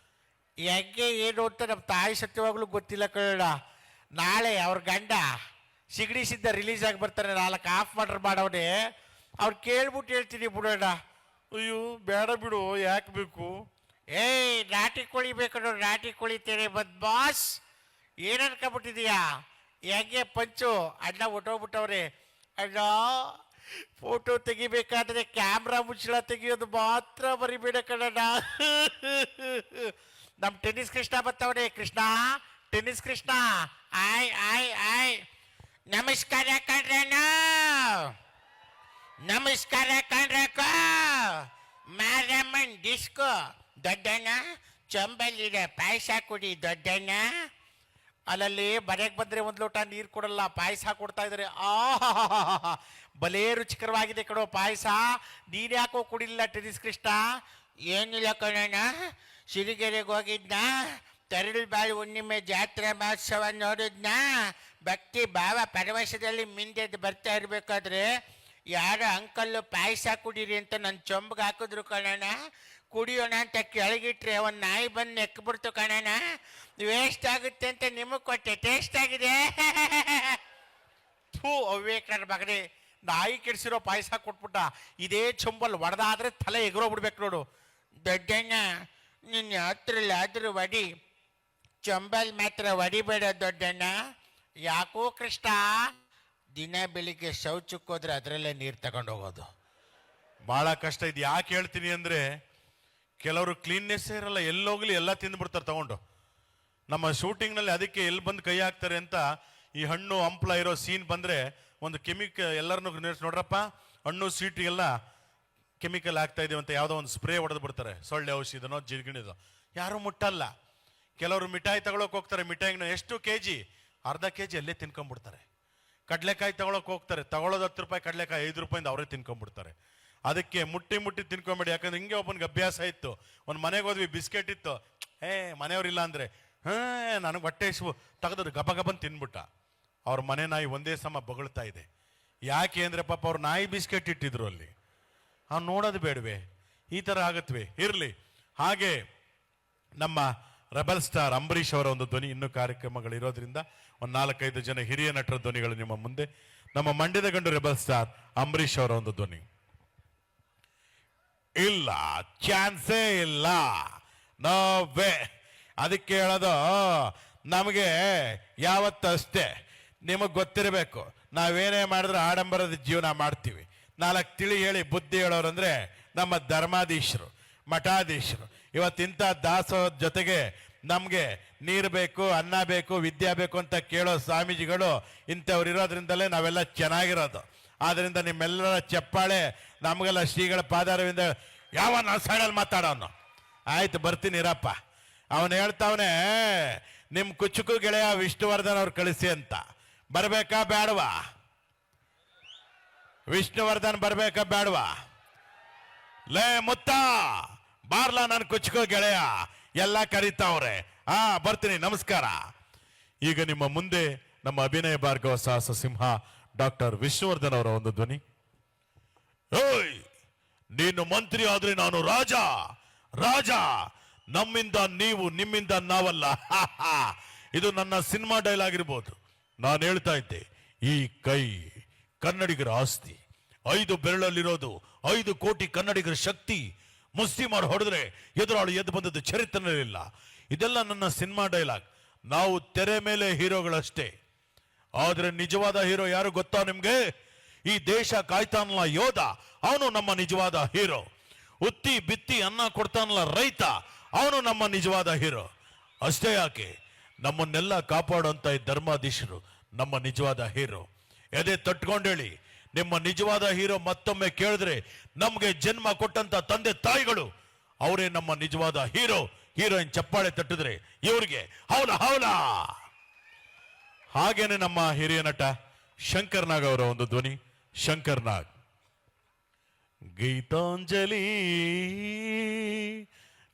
ಹೆಂಗೆ ಏನು ಅಂತ ನಮ್ಮ ತಾಯಿ ಸತ್ಯವಾಗ್ಲೂ ಗೊತ್ತಿಲ್ಲ ಕಣ. ನಾಳೆ ಅವ್ರ ಗಂಡ ಸಿಗಡಿ ಸಿದ್ಧ ರಿಲೀಸ್ ಆಗಿ ಬರ್ತಾರೆ, 4 ಆಫ್ ಮರ್ಡರ್ ಮಾಡವನೇ. ಅವ್ರು ಕೇಳ್ಬಿಟ್ಟು ಹೇಳ್ತೀನಿ ಬಿಡೋಣ. ಅಯ್ಯೋ ಬೇಡ ಬಿಡು, ಯಾಕೆ ಬೇಕು? ಏಯ್ ನಾಟಿ ಕೋಳಿ ಬೇಕು ನೋಡು, ನಾಟಿ ಕೋಳಿ ತೇರೆ ಬದ್ ಬಾಸ್. ಏನು ಅನ್ಕೊಂಬಿಟ್ಟಿದೀಯಾ? ಹೆಂಗೆ ಪಂಚು ಅಣ್ಣ ಹೊಟ್ಟೋಗ್ಬಿಟ್ಟವ್ರೆ. ಅಣ್ಣ ಫೋಟೋ ತೆಗಿಬೇಕಾದ್ರೆ ಕ್ಯಾಮ್ರಾ ಮುಚ್ಚಳ ತೆಗಿಯೋದು ಮಾತ್ರ ಬರಿಬೇಡ ಕಣಣ್ಣ. ನಮ್ಮ ಟೆನ್ನಿಸ್ ಕೃಷ್ಣ ಬರ್ತವ್ರೆ. ಕೃಷ್ಣ, ಟೆನ್ನಿಸ್ ಕೃಷ್ಣ. ಆಯ್ ಆಯ್ ಆಯ್. ನಮಸ್ಕಾರ ಕಣ್ರಣ್ಣ, ನಮಸ್ಕಾರ ಕಣ್ರಕ್ಕ. ಮಾರಮ್ಮನ್ ಡಿಸ್ಕೋ. ದೊಡ್ಡಣ್ಣ ಚಂಬಲ್ಲಿದೆ ಪಾಯಸ ಕುಡಿ ದೊಡ್ಡಣ್ಣ. ಅಲ್ಲಲ್ಲಿ ಮನೆಗೆ ಬಂದರೆ ಒಂದು ಲೋಟ ನೀರು ಕೊಡಲ್ಲ, ಪಾಯಸ ಕೊಡ್ತಾ ಇದ್ದಾರೆ. ಬಲೇ ರುಚಿಕರವಾಗಿದೆ ಕಣೋ ಪಾಯಸ. ನೀನು ಯಾಕೋ ಕುಡಿಲಿಲ್ಲ ಟೆನ್ನಿಸ್ ಕೃಷ್ಣ? ಏನಿಲ್ಲ ಕಣಣ್ಣ, ಸಿರಿಗೆರೆಗೆ ಹೋಗಿದ್ನ, ತರಳು ಬಾಳು ಹುಣ್ಣಿಮೆ ಜಾತ್ರೆ ಮಹೋತ್ಸವ ನೋಡಿದ್ನ. ಭಕ್ತಿ ಭಾವ ಪರವಶದಲ್ಲಿ ಮಿಂದೆದ್ದು ಬರ್ತಾ ಇರಬೇಕಾದ್ರೆ ಯಾರೋ ಅಂಕಲ್ಲು ಪಾಯಸ ಕುಡೀರಿ ಅಂತ ನನ್ನ ಚೊಂಬಗೆ ಹಾಕಿದ್ರು ಕಣಣ್ಣ. ಕುಡಿಯೋಣ ಅಂತ ಕೆಳಗಿಟ್ರೆ ಒಂದು ನಾಯಿ ಬಂದು ನೆಕ್ಬಿಡ್ತು ಕಣಣ್ಣ. ವೇಸ್ಟ್ ಆಗುತ್ತೆ ಅಂತ ನಿಮಗೆ ಕೊಟ್ಟೆ, ಟೇಸ್ಟ್ ಆಗಿದೆ. ಥೂ ಅವ್ವೇಕರ ಮಗನೇ, ನಾಯಿ ಕೆಡಿಸಿರೋ ಪಾಯಸ ಕೊಟ್ಬಿಟ್ಟ. ಇದೇ ಚೊಂಬಲ್ಲಿ ಒಡೆದಾದ್ರೆ ತಲೆ ಎಗರೋಗ್ಬಿಡ್ಬೇಕು ನೋಡು. ದೊಡ್ಡಣ್ಣ ನಿನ್ನ ಹತ್ರಲ್ಲಾದ್ರೂ ಒಡಿ, ಚೊಂಬಲ್ ಮಾತ್ರ ಒಡಿಬೇಡ ದೊಡ್ಡಣ್ಣ. ಯಾಕೋ ಕೃಷ್ಣ, ದಿನ ಬೆಳಿಗ್ಗೆ ಶೌಚಕ್ಕೆ ಹೋದ್ರೆ ಅದರಲ್ಲೇ ನೀರು ತಗೊಂಡು ಹೋಗೋದು ಬಹಳ ಕಷ್ಟ. ಇದು ಯಾಕೆ ಹೇಳ್ತೀನಿ ಅಂದರೆ, ಕೆಲವರು ಕ್ಲೀನ್ನೆಸ್ ಇರಲ್ಲ, ಎಲ್ಲೋಗ್ಲಿ ಎಲ್ಲ ತಿಂದುಬಿಡ್ತಾರೆ ತಗೊಂಡು. ನಮ್ಮ ಶೂಟಿಂಗ್ನಲ್ಲಿ ಅದಕ್ಕೆ ಎಲ್ಲಿ ಬಂದು ಕೈ ಹಾಕ್ತಾರೆ ಅಂತ, ಈ ಹಣ್ಣು ಹಂಪ್ಲ ಇರೋ ಸೀನ್ ಬಂದರೆ ಒಂದು ಎಲ್ಲರನ್ನೂ ನೋಡ್ರಪ್ಪ, ಹಣ್ಣು ಸ್ವೀಟಿಗೆಲ್ಲ ಕೆಮಿಕಲ್ ಆಗ್ತಾ ಇದೀವಿ ಅಂತ ಯಾವುದೋ ಒಂದು ಸ್ಪ್ರೇ ಹೊಡೆದು ಬಿಡ್ತಾರೆ. ಸೊಳ್ಳೆ ಔಷಧಿನೋ ಜಿಗಿಣಿದೋ ಯಾರೂ ಮುಟ್ಟಲ್ಲ. ಕೆಲವರು ಮಿಠಾಯಿ ತಗೊಳಕ್ ಹೋಗ್ತಾರೆ, ಮಿಠಾಯಿನ ಎಷ್ಟು kg, ಅರ್ಧ kg ಅಲ್ಲೇ ತಿನ್ಕೊಂಡ್ಬಿಡ್ತಾರೆ. ಕಡಲೆಕಾಯಿ ತಗೊಳಕ್ ಹೋಗ್ತಾರೆ, ತಗೊಳ್ಳೋದು 10 ರೂಪಾಯಿ, ಕಡಲೆಕಾಯಿ 5 ರೂಪಾಯಿಂದ ಅವರೇ ತಿನ್ಕೊಂಡ್ಬಿಡ್ತಾರೆ. ಅದಕ್ಕೆ ಮುಟ್ಟಿ ತಿನ್ಕೊಂಬೇಡಿ. ಯಾಕಂದ್ರೆ ಹಿಂಗೆ ಒಬ್ಬನಿಗೆ ಅಭ್ಯಾಸ ಇತ್ತು, ಒಂದು ಮನೆಗೆ ಹೋದ್ವಿ, ಬಿಸ್ಕೆಟ್ ಇತ್ತು, ಮನೆಯವ್ರಿಲ್ಲ ಅಂದ್ರೆ ನನಗೆ ಹೊಟ್ಟೆ ತೆಗೆದ್ರು ಗಬಗಬನ್ ತಿನ್ಬಿಟ್ಟ. ಅವ್ರ ಮನೆ ನಾಯಿ ಒಂದೇ ಸಮ ಬೊಗಳ್ತಾ ಇದೆ. ಯಾಕೆ ಅಂದ್ರೆ ಪಾಪ ಅವ್ರು ನಾಯಿ ಬಿಸ್ಕೆಟ್ ಇಟ್ಟಿದ್ರು ಅಲ್ಲಿ. ಅವ್ನು ನೋಡೋದು ಬೇಡವೆ? ಈ ಥರ ಆಗತ್ವೆ. ಇರಲಿ. ಹಾಗೆ ನಮ್ಮ ರೆಬಲ್ ಸ್ಟಾರ್ ಅಂಬರೀಷ್ ಅವರ ಒಂದು ಧ್ವನಿ ಇನ್ನೂ ಕಾರ್ಯಕ್ರಮಗಳು ಇರೋದ್ರಿಂದ ಒಂದು 4-5 ಜನ ಹಿರಿಯ ನಟರ ಧ್ವನಿಗಳು ನಿಮ್ಮ ಮುಂದೆ. ನಮ್ಮ ಮಂಡ್ಯದ ಗಂಡು ರೆಬಲ್ ಸ್ಟಾರ್ ಅಂಬರೀಷ್ ಅವರ ಒಂದು ಧ್ವನಿ. ಇಲ್ಲ, ಚಾನ್ಸೇ ಇಲ್ಲ, ನೋ ವೇ. ಅದಕ್ಕೆ ಹೇಳೋದು, ನಮಗೆ ಯಾವತ್ತಷ್ಟೇ ನಿಮಗೆ ಗೊತ್ತಿರಬೇಕು, ನಾವೇನೇ ಮಾಡಿದ್ರೆ ಆಡಂಬರದ ಜೀವನ ಮಾಡ್ತೀವಿ. 4 ತಿಳಿ ಹೇಳಿ ಬುದ್ಧಿ ಹೇಳೋರಂದ್ರೆ ನಮ್ಮ ಧರ್ಮಾಧೀಶರು, ಮಠಾಧೀಶರು. ಇವತ್ತಿಂಥ ದಾಸೋಹದ ಜೊತೆಗೆ ನಮಗೆ ನೀರು ಬೇಕು, ಅನ್ನ ಬೇಕು, ವಿದ್ಯೆ ಬೇಕು ಅಂತ ಕೇಳೋ ಸ್ವಾಮೀಜಿಗಳು ಇಂಥವ್ರು ಇರೋದ್ರಿಂದಲೇ ನಾವೆಲ್ಲ ಚೆನ್ನಾಗಿರೋದು. ಆದ್ರಿಂದ ನಿಮ್ಮೆಲ್ಲರ ಚಪ್ಪಾಳೆ ನಮಗೆಲ್ಲ ಶ್ರೀಗಳ ಪಾದಾರವಿಂದ. ಯಾವ ಸೈಡಲ್ಲಿ ಮಾತಾಡೋನು? ಆಯ್ತು, ಬರ್ತೀನಿ ಇರಪ್ಪ. ಅವನು ಹೇಳ್ತಾವನೆ, ನಿಮ್ಮ ಕುಚುಕು ಗೆಳೆಯ ವಿಷ್ಣುವರ್ಧನ್ ಅವ್ರು ಕಳಿಸಿ ಅಂತ. ಬರ್ಬೇಕಾ ಬೇಡವಾ? ವಿಷ್ಣುವರ್ಧನ್ ಬರ್ಬೇಕಾ ಬೇಡವಾ? ಲೇ ಮುತ್ತ, ಬಾರ್ಲಾ ನನ್ನ ಕುಚುಕು ಗೆಳೆಯ, ಎಲ್ಲ ಕರೀತಾವ್ರೆ. ಬರ್ತೀನಿ, ನಮಸ್ಕಾರ. ಈಗ ನಿಮ್ಮ ಮುಂದೆ ನಮ್ಮ ಅಭಿನಯ ಭಾರ್ಗವ ಸಾಹಸ ಸಿಂಹ ಡಾಕ್ಟರ್ ವಿಷ್ಣುವರ್ಧನ್ ಅವರ ಒಂದು ಧ್ವನಿ. ಓಯ್, ನೀನು ಮಂತ್ರಿ ಆದ್ರೆ ನಾನು ರಾಜ, ರಾಜ. ನಮ್ಮಿಂದ ನೀವು, ನಿಮ್ಮಿಂದ ನಾವಲ್ಲ. ಇದು ನನ್ನ ಸಿನಿಮಾ ಡೈಲಾಗ್ ಇರ್ಬೋದು. ನಾನು ಹೇಳ್ತಾ ಇದ್ದೆ, ಈ ಕೈ ಕನ್ನಡಿಗರ ಆಸ್ತಿ, 5 ಬೆರಳಲ್ಲಿರೋದು 5 ಕೋಟಿ ಕನ್ನಡಿಗರ ಶಕ್ತಿ. ಮುಸ್ಲಿಮರು ಹೊಡೆದ್ರೆ ಎದುರಾಳು ಎದ್ದು ಬಂದದ್ದು ಚರಿತ್ರೆಯಲ್ಲಿಲ್ಲ. ಇದೆಲ್ಲ ನನ್ನ ಸಿನಿಮಾ ಡೈಲಾಗ್. ನಾವು ತೆರೆ ಮೇಲೆ ಹೀರೋಗಳಷ್ಟೇ, ಆದ್ರೆ ನಿಜವಾದ ಹೀರೋ ಯಾರು ಗೊತ್ತಾ ನಿಮ್ಗೆ? ಈ ದೇಶ ಕಾಯ್ತಾನಲ್ಲ ಯೋಧ, ಅವನು ನಮ್ಮ ನಿಜವಾದ ಹೀರೋ. ಉತ್ತಿ ಬಿತ್ತಿ ಅನ್ನ ಕೊಡ್ತಾನಲ್ಲ ರೈತ, ಅವನು ನಮ್ಮ ನಿಜವಾದ ಹೀರೋ. ಅಷ್ಟೇ ಯಾಕೆ, ನಮ್ಮನ್ನೆಲ್ಲ ಕಾಪಾಡುವಂತ ಈ ಧರ್ಮಾಧೀಶರು ನಮ್ಮ ನಿಜವಾದ ಹೀರೋ. ಎದೆ ತಟ್ಕೊಂಡೇಳಿ, ನಿಮ್ಮ ನಿಜವಾದ ಹೀರೋ ಮತ್ತೊಮ್ಮೆ ಕೇಳಿದ್ರೆ ನಮ್ಗೆ ಜನ್ಮ ಕೊಟ್ಟಂತ ತಂದೆ ತಾಯಿಗಳು, ಅವರೇ ನಮ್ಮ ನಿಜವಾದ ಹೀರೋ. ಹೀರೋಯಿನ್ ಚಪ್ಪಾಳೆ ತಟ್ಟಿದ್ರೆ ಇವ್ರಿಗೆ ಹೌಲ ಹೌಲ. ಹಾಗೇನೆ ನಮ್ಮ ಹಿರಿಯ ನಟ ಶಂಕರ್ ನಾಗ್ ಅವರ ಒಂದು ಧ್ವನಿ. ಶಂಕರ್ ನಾಗ್. ಗೀತಾಂಜಲಿ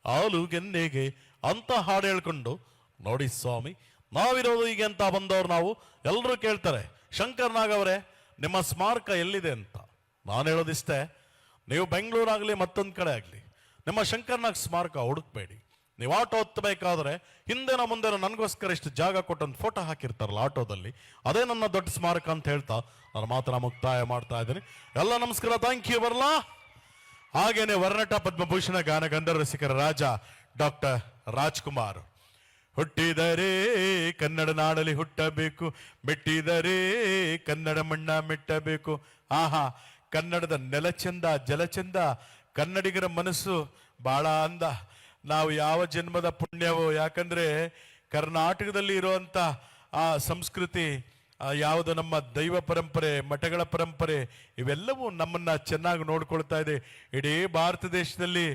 ಆಲೂಗೆನ್ನೆಗೆ ಅಂತ ಹಾಡು ಹೇಳ್ಕೊಂಡು, ನೋಡಿ ಸ್ವಾಮಿ, ನಾವಿರೋದು ಹೀಗೆ ಅಂತ ಬಂದವ್ರು ನಾವು. ಎಲ್ಲರೂ ಕೇಳ್ತಾರೆ, ಶಂಕರ್ ನಾಗ್ ಅವರೇ ನಿಮ್ಮ ಸ್ಮಾರಕ ಎಲ್ಲಿದೆ ಅಂತ. ನಾನು ಹೇಳೋದಿಷ್ಟೇ, ನೀವು ಬೆಂಗಳೂರಾಗಲಿ ಮತ್ತೊಂದು ಕಡೆ ಆಗಲಿ ನಿಮ್ಮ ಶಂಕರ್ ನಾಗ್ ಸ್ಮಾರಕ ಹುಡುಕ್ಬೇಡಿ. ನೀವು ಆಟೋ ಹತ್ತಬೇಕಾದ್ರೆ ಹಿಂದೆನ ಮುಂದೆನ ನನಗೋಸ್ಕರ ಇಷ್ಟು ಜಾಗ ಕೊಟ್ಟೊಂದು ಫೋಟೋ ಹಾಕಿರ್ತಾರಲ್ಲ ಆಟೋದಲ್ಲಿ, ಅದೇ ನನ್ನ ದೊಡ್ಡ ಸ್ಮಾರಕ ಅಂತ ಹೇಳ್ತಾ ನಾನು ಮಾತನ್ನ ಮುಕ್ತಾಯ ಮಾಡ್ತಾ ಇದ್ದೀನಿ. ಎಲ್ಲ ನಮಸ್ಕಾರ, ಥ್ಯಾಂಕ್ ಯು. ಬರಲಾ? ಹಾಗೇನೆ ವರ್ಣಟ ಪದ್ಮಭೂಷಣ ಗಾನ ಗಂಧರ್ವ ರಸಿಕರ ರಾಜ ಡಾಕ್ಟರ್ ರಾಜ್ಕುಮಾರ್. ಹುಟ್ಟಿದರೆ ಕನ್ನಡ ನಾಡಲ್ಲಿ ಹುಟ್ಟಬೇಕು, ಮೆಟ್ಟಿದರೆ ಕನ್ನಡ ಮಣ್ಣ ಮೆಟ್ಟಬೇಕು. ಆಹಾ, ಕನ್ನಡದ ನೆಲಚಂದ ಜಲಚಂದ, ಕನ್ನಡಿಗರ ಮನಸ್ಸು ಬಹಳ ಅಂದ. ನಾವು ಯಾವ ಜನ್ಮದ ಪುಣ್ಯವೋ, ಯಾಕಂದ್ರೆ ಕರ್ನಾಟಕದಲ್ಲಿ ಇರುವಂತ ಆ ಸಂಸ್ಕೃತಿ, ಯಾವುದು ನಮ್ಮ ದೈವ ಪರಂಪರೆ, ಮಠಗಳ ಪರಂಪರೆ, ಇವೆಲ್ಲವೂ ನಮ್ಮನ್ನ ಚೆನ್ನಾಗಿ ನೋಡ್ಕೊಳ್ತಾ ಇದೆ. ಇಡೀ ಭಾರತ ದೇಶದಲ್ಲಿ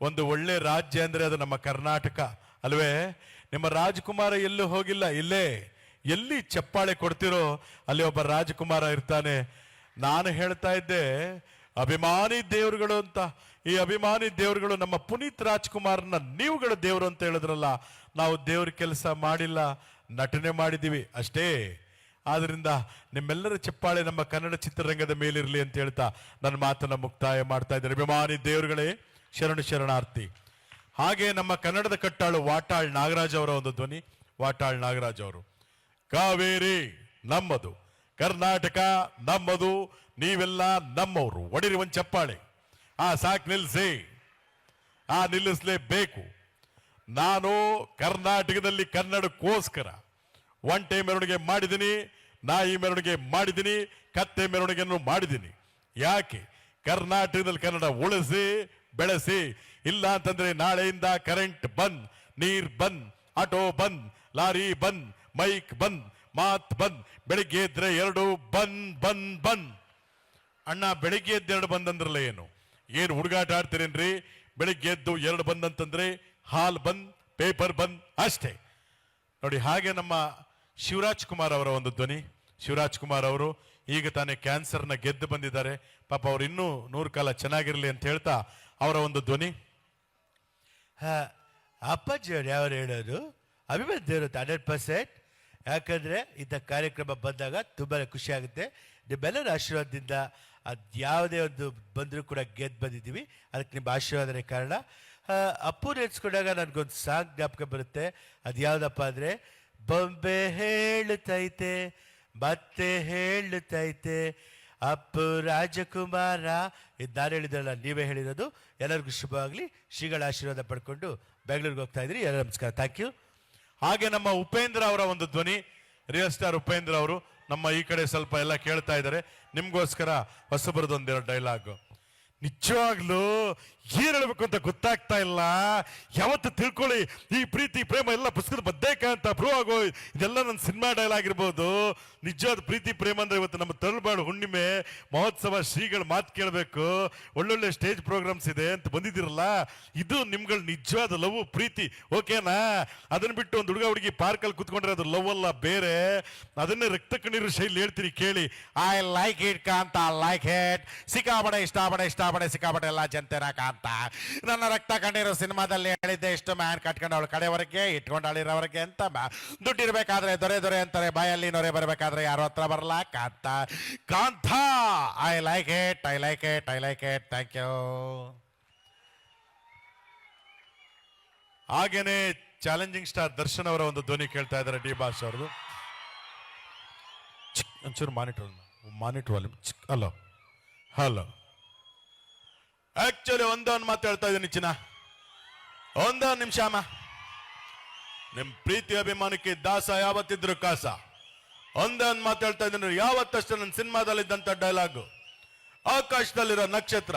ಒಂದು ಒಳ್ಳೆ ರಾಜ್ಯ ಅಂದ್ರೆ ಅದು ನಮ್ಮ ಕರ್ನಾಟಕ ಅಲ್ವೇ? ನಿಮ್ಮ ರಾಜಕುಮಾರ ಎಲ್ಲೂ ಹೋಗಿಲ್ಲ, ಇಲ್ಲೇ ಎಲ್ಲಿ ಚಪ್ಪಾಳೆ ಕೊಡ್ತಿರೋ ಅಲ್ಲಿ ಒಬ್ಬ ರಾಜಕುಮಾರ ಇರ್ತಾನೆ. ನಾನು ಹೇಳ್ತಾ ಇದ್ದೆ ಅಭಿಮಾನಿ ದೇವರುಗಳು ಅಂತ. ಈ ಅಭಿಮಾನಿ ದೇವರುಗಳು ನಮ್ಮ ಪುನೀತ್ ರಾಜ್ಕುಮಾರ್ನ ನೀವುಗಳ ದೇವರು ಅಂತ ಹೇಳಿದ್ರಲ್ಲ. ನಾವು ದೇವ್ರ ಕೆಲಸ ಮಾಡಿಲ್ಲ, ನಟನೆ ಮಾಡಿದ್ದೀವಿ ಅಷ್ಟೇ. ಆದ್ರಿಂದ ನಿಮ್ಮೆಲ್ಲರ ಚಪ್ಪಾಳೆ ನಮ್ಮ ಕನ್ನಡ ಚಿತ್ರರಂಗದ ಮೇಲಿರಲಿ ಅಂತ ಹೇಳ್ತಾ ನನ್ನ ಮಾತನ್ನ ಮುಕ್ತಾಯ ಮಾಡ್ತಾ ಇದ್ದೇನೆ. ಅಭಿಮಾನಿ ದೇವರುಗಳೇ ಶರಣು ಶರಣಾರ್ಥಿ. ಹಾಗೆ ನಮ್ಮ ಕನ್ನಡದ ಕಟ್ಟಾಳು ವಾಟಾಳ್ ನಾಗರಾಜ್ ಅವರ ಒಂದು ಧ್ವನಿ. ವಾಟಾಳ್ ನಾಗರಾಜ್ ಅವರು. ಕಾವೇರಿ ನಮ್ಮದು, ಕರ್ನಾಟಕ ನಮ್ಮದು, ನೀವೆಲ್ಲ ನಮ್ಮವರು. ಒಡಿರಿ ಒಂದು ಚಪ್ಪಾಳೆ. ಸಾಕ್, ನಿಲ್ಲಿಸಿ. ನಿಲ್ಲಿಸಲೇಬೇಕು. ನಾನು ಕರ್ನಾಟಕದಲ್ಲಿ ಕನ್ನಡಕ್ಕೋಸ್ಕರ ಒಂಟೆ ಮೆರವಣಿಗೆ ಮಾಡಿದ್ದೀನಿ, ನಾಯಿ ಮೆರವಣಿಗೆ ಮಾಡಿದ್ದೀನಿ, ಕತ್ತೆ ಮೆರವಣಿಗೆಯನ್ನು ಮಾಡಿದ್ದೀನಿ. ಯಾಕೆ? ಕರ್ನಾಟಕದಲ್ಲಿ ಕನ್ನಡ ಉಳಿಸಿ ಬೆಳೆಸಿ. ಇಲ್ಲ ಅಂತಂದ್ರೆ ನಾಳೆಯಿಂದ ಕರೆಂಟ್ ಬಂದ್, ನೀರ್ ಬಂದ್, ಆಟೋ ಬಂದ್, ಲಾರಿ ಬಂದ್, ಮೈಕ್ ಬಂದ್, ಮಾತ್ ಬಂದ್. ಬೆಳಿಗ್ಗೆ ಎದ್ರೆ 2 ಬಂದ್ ಬಂದ್ ಬಂದ್. ಅಣ್ಣ, ಬೆಳಿಗ್ಗೆ ಎದ್ದು 2 ಬಂದ್ ಅಂದ್ರಲ್ಲ, ಏನು ಹುಡುಗಾಟ ಆಡ್ತೀರೇನ್ರಿ? ಬೆಳಿಗ್ಗೆ ಎದ್ದು 2 ಬಂದ್ ಅಂತಂದ್ರೆ ಹಾಲ್ ಬಂದ್, ಪೇಪರ್ ಬಂದ್ ಅಷ್ಟೇ ನೋಡಿ. ಹಾಗೆ ನಮ್ಮ ಶಿವರಾಜ್ ಕುಮಾರ್ ಅವರ ಒಂದು ಧ್ವನಿ. ಶಿವರಾಜ್ ಕುಮಾರ್ ಅವರು ಈಗ ತಾನೇ ಕ್ಯಾನ್ಸರ್ನ ಗೆದ್ದು ಬಂದಿದ್ದಾರೆ. ಪಾಪ ಅವ್ರು ಇನ್ನೂ 100 ಕಾಲ ಚೆನ್ನಾಗಿರಲಿ ಅಂತ ಹೇಳ್ತಾ ಅವರ ಒಂದು ಧ್ವನಿ. ಅಪ್ಪಾಜಿಯವ್ರು ಯಾರು ಹೇಳೋದು ಅಭಿವೃದ್ಧಿ ಇರುತ್ತೆ 100%. ಯಾಕಂದರೆ ಇಂಥ ಕಾರ್ಯಕ್ರಮ ಬಂದಾಗ ತುಂಬಾ ಖುಷಿ ಆಗುತ್ತೆ. ನಿಮ್ಮೆಲ್ಲರ ಆಶೀರ್ವಾದದಿಂದ ಅದು ಯಾವುದೇ ಒಂದು ಬಂದರೂ ಕೂಡ ಗೆದ್ದು ಬಂದಿದ್ದೀವಿ. ಅದಕ್ಕೆ ನಿಮ್ಮ ಆಶೀರ್ವಾದನೇ ಕಾರಣ. ಅಪ್ಪು ನೆನೆಸ್ಕೊಂಡಾಗ ನನಗೊಂದು ಸಾಂಗ್ ಜ್ಞಾಪಕ ಬರುತ್ತೆ. ಅದು ಯಾವುದಪ್ಪ ಅಂದರೆ, ಬೊಂಬೆ ಹೇಳುತ್ತೈತೆ ಮತ್ತೆ ಹೇಳುತ್ತೈತೆ ಅಪ್ಪು ರಾಜಕುಮಾರ. ಇದು ನಾನು ಹೇಳಿದ್ರಲ್ಲ, ನೀವೇ ಹೇಳಿರೋದು. ಎಲ್ಲರಿಗೂ ಶುಭವಾಗಲಿ. ಶ್ರೀಗಳ ಆಶೀರ್ವಾದ ಪಡ್ಕೊಂಡು ಬೆಂಗಳೂರಿಗೆ ಹೋಗ್ತಾ ಇದ್ರಿ. ಎಲ್ಲ ನಮಸ್ಕಾರ, ಥ್ಯಾಂಕ್ ಯು. ಹಾಗೆ ನಮ್ಮ ಉಪೇಂದ್ರ ಅವರ ಒಂದು ಧ್ವನಿ, ರಿಯಲ್ ಸ್ಟಾರ್ ಉಪೇಂದ್ರ ಅವರು ನಮ್ಮ ಈ ಕಡೆ ಸ್ವಲ್ಪ ಎಲ್ಲ ಕೇಳ್ತಾ ಇದ್ದಾರೆ. ನಿಮ್ಗೋಸ್ಕರ ಹೊಸಬರದೊಂದೆರಡು ಡೈಲಾಗ್. ನಿಜವಾಗ್ಲೂ ಏನ್ ಹೇಳ್ಬೇಕು ಅಂತ ಗೊತ್ತಾಗ್ತಾ ಇಲ್ಲ. ಯಾವತ್ತು ತಿಳ್ಕೊಳ್ಳಿ, ಈ ಪ್ರೀತಿ ಪ್ರೇಮ ಎಲ್ಲ ಪುಸ್ತಕದ ಬದ್ದೇಕ ಅಂತ ಪ್ರೂವ್ ಆಗೋ ಇದೆಲ್ಲ ನನ್ನ ಸಿನಿಮಾ ಡೈಲಾಗ್ ಇರ್ಬೋದು. ನಿಜವಾದ ಪ್ರೀತಿ ಪ್ರೇಮ ಅಂದ್ರೆ ಇವತ್ತು ನಮ್ಮ ತರಳಬಾಳು ಹುಣ್ಣಿಮೆ ಮಹೋತ್ಸವ ಶ್ರೀಗಳ ಮಾತು ಕೇಳಬೇಕು, ಒಳ್ಳೊಳ್ಳೆ ಸ್ಟೇಜ್ ಪ್ರೋಗ್ರಾಮ್ಸ್ ಇದೆ ಅಂತ ಬಂದಿದ್ದೀರಲ್ಲ, ಇದು ನಿಮ್ಗಳ ನಿಜವಾದ ಲವ್ ಪ್ರೀತಿ. ಓಕೆನಾ? ಅದನ್ನ ಬಿಟ್ಟು ಒಂದು ಹುಡುಗ ಹುಡುಗಿ ಪಾರ್ಕಲ್ಲಿ ಕುತ್ಕೊಂಡ್ರೆ ಅದು ಲವ್ ಅಲ್ಲ, ಬೇರೆ. ಅದನ್ನೇ ರಕ್ತ ಕಣ್ಣೀರು ಶೈಲಿ ಹೇಳ್ತೀನಿ ಕೇಳಿ. I like it Kanta, like it. ಸಿಕ್ಕಾಪಡೆ ಇಷ್ಟಪಡೆ ಸಿಕ್ಕಾಪಡೆ ಎಲ್ಲ ಜನತೆನ ಕಾಂತ. ನನ್ನ ರಕ್ತ ಕಣ್ಣೀರು ಸಿನಿಮಾದಲ್ಲಿ ಹೇಳಿದ್ದೆ, ಇಷ್ಟು ಮ್ಯಾನ್ ಕಟ್ಕೊಂಡು ಅವಳು ಕಡೆವರೆಗೆ ಇಟ್ಕೊಂಡು ಅಳಿರೋವರೆಗೆ ಅಂತ. ದುಡ್ಡಿರ್ಬೇಕಾದ್ರೆ ದೊರೆ ಅಂತಾರೆ, ಬಾಯಲ್ಲಿ ನೊರೆ ಬರಬೇಕಾದ್ರೆ ಯಾರು ಹತ್ರ ಬರಲ್ಲ. Kanta I like it. Thank you. ಹಾಗೇನೆ ಚಾಲೆಂಜಿಂಗ್ ಸ್ಟಾರ್ ದರ್ಶನ್ ಅವರ ಒಂದು ಧ್ವನಿ ಕೇಳ್ತಾ ಇದ್ದಾರೆ, ಡಿ ಬಾಸ್ ಅವ್ರದ್ದು. ಒಂಚೂರು monitor volume. Hello hello. Actually ಒಂದೊಂದು ಮಾತು ಹೇಳ್ತಾ ಇದ್ದೀನಿ ಚಿನ್ನ, ಒಂದೊಂದು ನಿಮಿಷ ಅಮ್ಮ. ನಿಮ್ ಪ್ರೀತಿ ಅಭಿಮಾನಕ್ಕೆ ದಾಸ ಯಾವತ್ತಿದ್ರು ಕಾಸ. ಒಂದೊಂದು ಮಾತು ಹೇಳ್ತಾ ಇದ್ದೀನಿ, ಯಾವತ್ತಷ್ಟು ನನ್ನ ಸಿನಿಮಾದಲ್ಲಿದ್ದಂಥ ಡೈಲಾಗು. ಆಕಾಶದಲ್ಲಿರೋ ನಕ್ಷತ್ರ,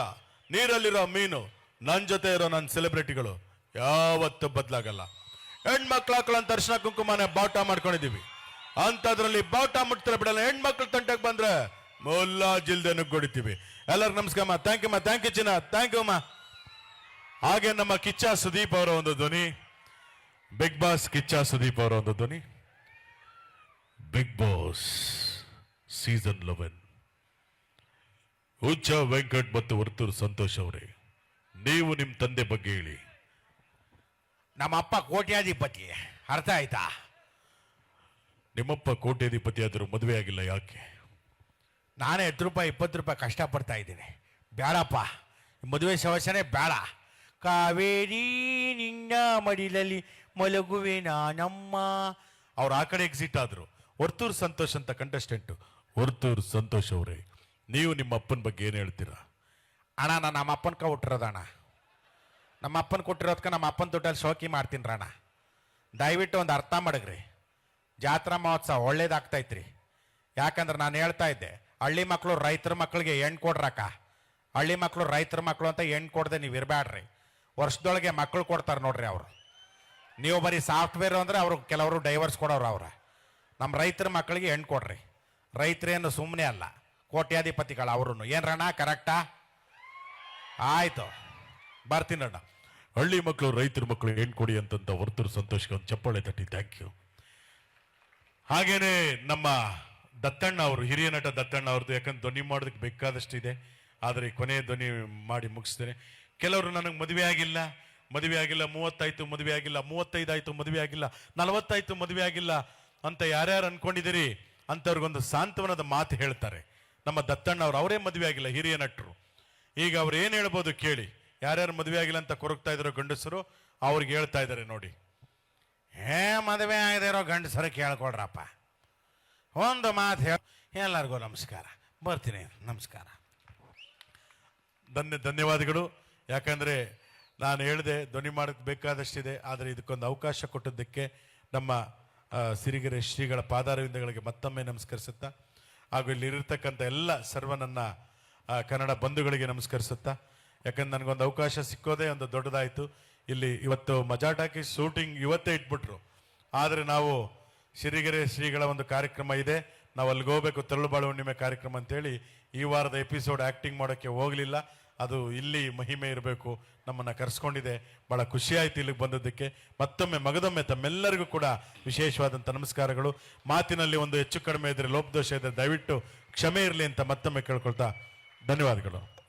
ನೀರಲ್ಲಿರೋ ಮೀನು, ನನ್ನ ಜೊತೆ ಇರೋ ನನ್ನ ಸೆಲೆಬ್ರಿಟಿಗಳು ಯಾವತ್ತು ಬದಲಾಗಲ್ಲ. ಹೆಣ್ಮಕ್ಳು ಹಾಕೊಳ್ಳೋ ಅರ್ಶಿನ ಕುಂಕುಮನೆ ಬಾವುಟ ಮಾಡ್ಕೊಂಡಿದೀವಿ. ಅಂತದ್ರಲ್ಲಿ ಬಾವುಟ ಮುಟ್ತಾರೆ ಬಿಡಲ್ಲ. ಹೆಣ್ಮಕ್ಳು ತಂಟೆಗೆ ಬಂದ್ರೆ ಮೊಲ್ಲ ಜಿಲ್ದೆನೂ ಕೊಡಿತೀವಿ. ಎಲ್ಲರಿಗೂ ನಮಸ್ಕಾರ. ಥ್ಯಾಂಕ್ ಯು ಚಿನ್ನ, ಥ್ಯಾಂಕ್ ಯು ಅಮ್ಮ. ಹಾಗೆ ನಮ್ಮ ಕಿಚ್ಚ ಸುದೀಪ್ ಅವರ ಒಂದು ಧ್ವನಿ, ಬಿಗ್ ಬಾಸ್ ಕಿಚ್ಚ ಸುದೀಪ್ ಅವರ ಒಂದು ಧ್ವನಿ. Bigg Boss season 11. Huccha Venkat ಮತ್ತು ವರ್ತೂರು ಸಂತೋಷ್ ಅವರೇ, ನೀವು ನಿಮ್ಮ ತಂದೆ ಬಗ್ಗೆ ಹೇಳಿ. ನಮ್ಮಪ್ಪ ಕೋಟ್ಯಾಧಿಪತಿ, ಅರ್ಥ ಆಯ್ತಾ? ನಿಮ್ಮಪ್ಪ ಕೋಟ್ಯಾಧಿಪತಿ ಆದರೂ ಮದುವೆ ಆಗಿಲ್ಲ, ಯಾಕೆ? ನಾನೇ 10 ರೂಪಾಯಿ 20 ರೂಪಾಯಿ ಕಷ್ಟಪಡ್ತಾ ಇದ್ದೀನಿ. ಬೇಡಪ್ಪ, ಮದುವೆ ಸಮಸ್ಯೆನೇ ಬೇಡ. ಕಾವೇರಿ ನಿನ್ನ ಮಡಿಲಲ್ಲಿ ಮಲಗುವೆ ನಾನಮ್ಮ. ಅವ್ರು ಆ ಕಡೆ ಎಕ್ಸಿಟ್ ಆದ್ರು. ವರ್ತೂರು ಸಂತೋಷ್ ಅಂತ ಕಂಟೆಸ್ಟೆಂಟ್. ವರ್ತೂರು ಸಂತೋಷ್ ಅವರೇ, ನೀವು ನಿಮ್ಮ ಅಪ್ಪನ ಬಗ್ಗೆ ಏನು ಹೇಳ್ತೀರಾ? ಅಣ್ಣ, ನಾನು ನಮ್ಮ ಅಪ್ಪನ ಹುಟ್ಟಿರೋದಣ್ಣ. ನಮ್ಮ ಅಪ್ಪನ ಕೊಟ್ಟಿರೋದಕ್ಕೆ ನಮ್ಮ ಅಪ್ಪನ ದುಡ್ಡಲ್ಲಿ ಶೋಕಿ ಮಾಡ್ತೀನಿ ಅಣ್ಣ. ದಯವಿಟ್ಟು ಒಂದು ಅರ್ಥ ಮಾಡಗ್ರಿ. ಜಾತ್ರಾ ಮಹೋತ್ಸವ ಒಳ್ಳೇದಾಗ್ತೈತ್ರಿ. ಯಾಕಂದ್ರೆ ನಾನು ಹೇಳ್ತಾ ಇದ್ದೆ, ಹಳ್ಳಿ ಮಕ್ಕಳು ರೈತರ ಮಕ್ಕಳಿಗೆ ಹೆಣ್ಣು ಕೊಡ್ರಕ್ಕ. ಹಳ್ಳಿ ಮಕ್ಕಳು ರೈತರ ಮಕ್ಕಳು ಅಂತ ಹೆಣ್ಣು ಕೊಡದೆ ನೀವು ಇರಬೇಡ್ರಿ. ವರ್ಷದೊಳಗೆ ಮಕ್ಕಳು ಕೊಡ್ತಾರೆ ನೋಡ್ರಿ ಅವರು. ನೀವು ಬರೀ ಸಾಫ್ಟ್ವೇರ್ ಅಂದರೆ ಅವರು ಕೆಲವರು ಡೈವರ್ಸ್ ಕೊಡೋರು. ನಮ್ಮ ರೈತರ ಮಕ್ಕಳಿಗೆ ಹೆಣ್ಣು ಕೊಡ್ರಿ. ರೈತರೇನು ಸುಮ್ಮನೆ ಅಲ್ಲ, ಕೋಟ್ಯಾಧಿಪತಿಗಳು ಅವರು. ಏನ್ರಣ್ಣ, ಕರೆಕ್ಟಾ? ಆಯ್ತು, ಬರ್ತೀನಣ್ಣ. ಹಳ್ಳಿ ಮಕ್ಕಳು ರೈತರ ಮಕ್ಕಳು ಹೆಣ್ಣು ಕೊಡಿ ಅಂತಂತ ವರ್ತೂರು ಸಂತೋಷ್ಗೆ ಒಂದು ಚಪ್ಪಾಳೆ ತಟ್ಟಿ, ಥ್ಯಾಂಕ್ ಯು. ಹಾಗೇನೆ ನಮ್ಮ ದತ್ತಣ್ಣ ಅವರು, ಹಿರಿಯ ನಟ ದತ್ತಣ್ಣ ಅವ್ರದ್ದು. ಯಾಕಂದ್ರೆ ಧ್ವನಿ ಮಾಡೋದಕ್ಕೆ ಬೇಕಾದಷ್ಟು ಇದೆ, ಆದರೆ ಕೊನೆಯ ಧ್ವನಿ ಮಾಡಿ ಮುಗಿಸ್ತೇನೆ. ಕೆಲವರು ನನಗೆ ಮದುವೆ ಆಗಿಲ್ಲ 30 ಆಯ್ತು ಮದುವೆ ಆಗಿಲ್ಲ, 35 ಆಯ್ತು ಮದುವೆ ಆಗಿಲ್ಲ, 40 ಆಯ್ತು ಮದುವೆ ಆಗಿಲ್ಲ ಅಂತ ಯಾರ್ಯಾರು ಅನ್ಕೊಂಡಿದ್ದೀರಿ ಅಂಥವ್ರಿಗೊಂದು ಸಾಂತ್ವನದ ಮಾತು ಹೇಳ್ತಾರೆ ನಮ್ಮ ದತ್ತಣ್ಣ ಅವರು. ಅವರೇ ಮದುವೆ ಆಗಿಲ್ಲ, ಹಿರಿಯ ನಟರು. ಈಗ ಅವ್ರು ಏನು ಹೇಳ್ಬೋದು ಕೇಳಿ. ಯಾರ್ಯಾರು ಮದುವೆ ಆಗಿಲ್ಲ ಅಂತ ಕೊರಗ್ತಾ ಇದ್ರು ಗಂಡಸರು, ಅವ್ರಿಗೆ ಹೇಳ್ತಾ ಇದ್ದಾರೆ ನೋಡಿ. ಮದುವೆ ಆಗದೆ ಇರೋ ಗಂಡಸರು ಕೇಳ್ಕೊಳ್ರಪ್ಪ, ಒಂದು ಮಾತು ಹೇಳ. ಎಲ್ಲರಿಗೂ ನಮಸ್ಕಾರ, ಬರ್ತೀನಿ, ನಮಸ್ಕಾರ. ಧನ್ಯವಾದಗಳು. ಯಾಕಂದರೆ ನಾನು ಹೇಳಿದೆ ಧ್ವನಿ ಮಾಡೋಕ್ಕೆ ಬೇಕಾದಷ್ಟಿದೆ, ಆದರೆ ಇದಕ್ಕೊಂದು ಅವಕಾಶ ಕೊಟ್ಟದ್ದಕ್ಕೆ ನಮ್ಮ ಸಿರಿಗೆರೆ ಶ್ರೀಗಳ ಪಾದಾರವಿಂದಗಳಿಗೆ ಮತ್ತೊಮ್ಮೆ ನಮಸ್ಕರಿಸುತ್ತಾ, ಹಾಗೂ ಇಲ್ಲಿರತಕ್ಕಂಥ ಎಲ್ಲ ಸರ್ವ ನನ್ನ ಕನ್ನಡ ಬಂಧುಗಳಿಗೆ ನಮಸ್ಕರಿಸುತ್ತಾ. ಯಾಕಂದ್ರೆ ನನಗೊಂದು ಅವಕಾಶ ಸಿಕ್ಕೋದೇ ಒಂದು ದೊಡ್ಡದಾಯಿತು. ಇಲ್ಲಿ ಇವತ್ತು ಮಜಾಟಾಕಿ ಶೂಟಿಂಗ್ ಇವತ್ತೇ ಇಟ್ಬಿಟ್ರು, ಆದರೆ ನಾವು ಸಿರಿಗೆರೆ ಶ್ರೀಗಳ ಒಂದು ಕಾರ್ಯಕ್ರಮ ಇದೆ, ನಾವು ಅಲ್ಲಿಗೆ ಹೋಗ್ಬೇಕು ತರಳುಬಾಳು ಹುಣ್ಣಿಮೆ ಕಾರ್ಯಕ್ರಮ ಅಂತೇಳಿ ಈ ವಾರದ ಎಪಿಸೋಡ್ ಆ್ಯಕ್ಟಿಂಗ್ ಮಾಡೋಕ್ಕೆ ಹೋಗಲಿಲ್ಲ. ಅದು ಇಲ್ಲಿ ಮಹಿಮೆ ಇರಬೇಕು, ನಮ್ಮನ್ನು ಕರೆಸ್ಕೊಂಡಿದೆ. ಭಾಳ ಖುಷಿಯಾಯಿತು ಇಲ್ಲಿಗೆ ಬಂದದ್ದಕ್ಕೆ. ಮತ್ತೊಮ್ಮೆ ಮಗದೊಮ್ಮೆ ತಮ್ಮೆಲ್ಲರಿಗೂ ಕೂಡ ವಿಶೇಷವಾದಂಥ ನಮಸ್ಕಾರಗಳು. ಮಾತಿನಲ್ಲಿ ಒಂದು ಹೆಚ್ಚು ಕಡಿಮೆ ಇದ್ದರೆ, ಲೋಪದೋಷ ಇದ್ದರೆ ದಯವಿಟ್ಟು ಕ್ಷಮೆ ಇರಲಿ ಅಂತ ಮತ್ತೊಮ್ಮೆ ಕೇಳ್ಕೊಳ್ತಾ ಧನ್ಯವಾದಗಳು.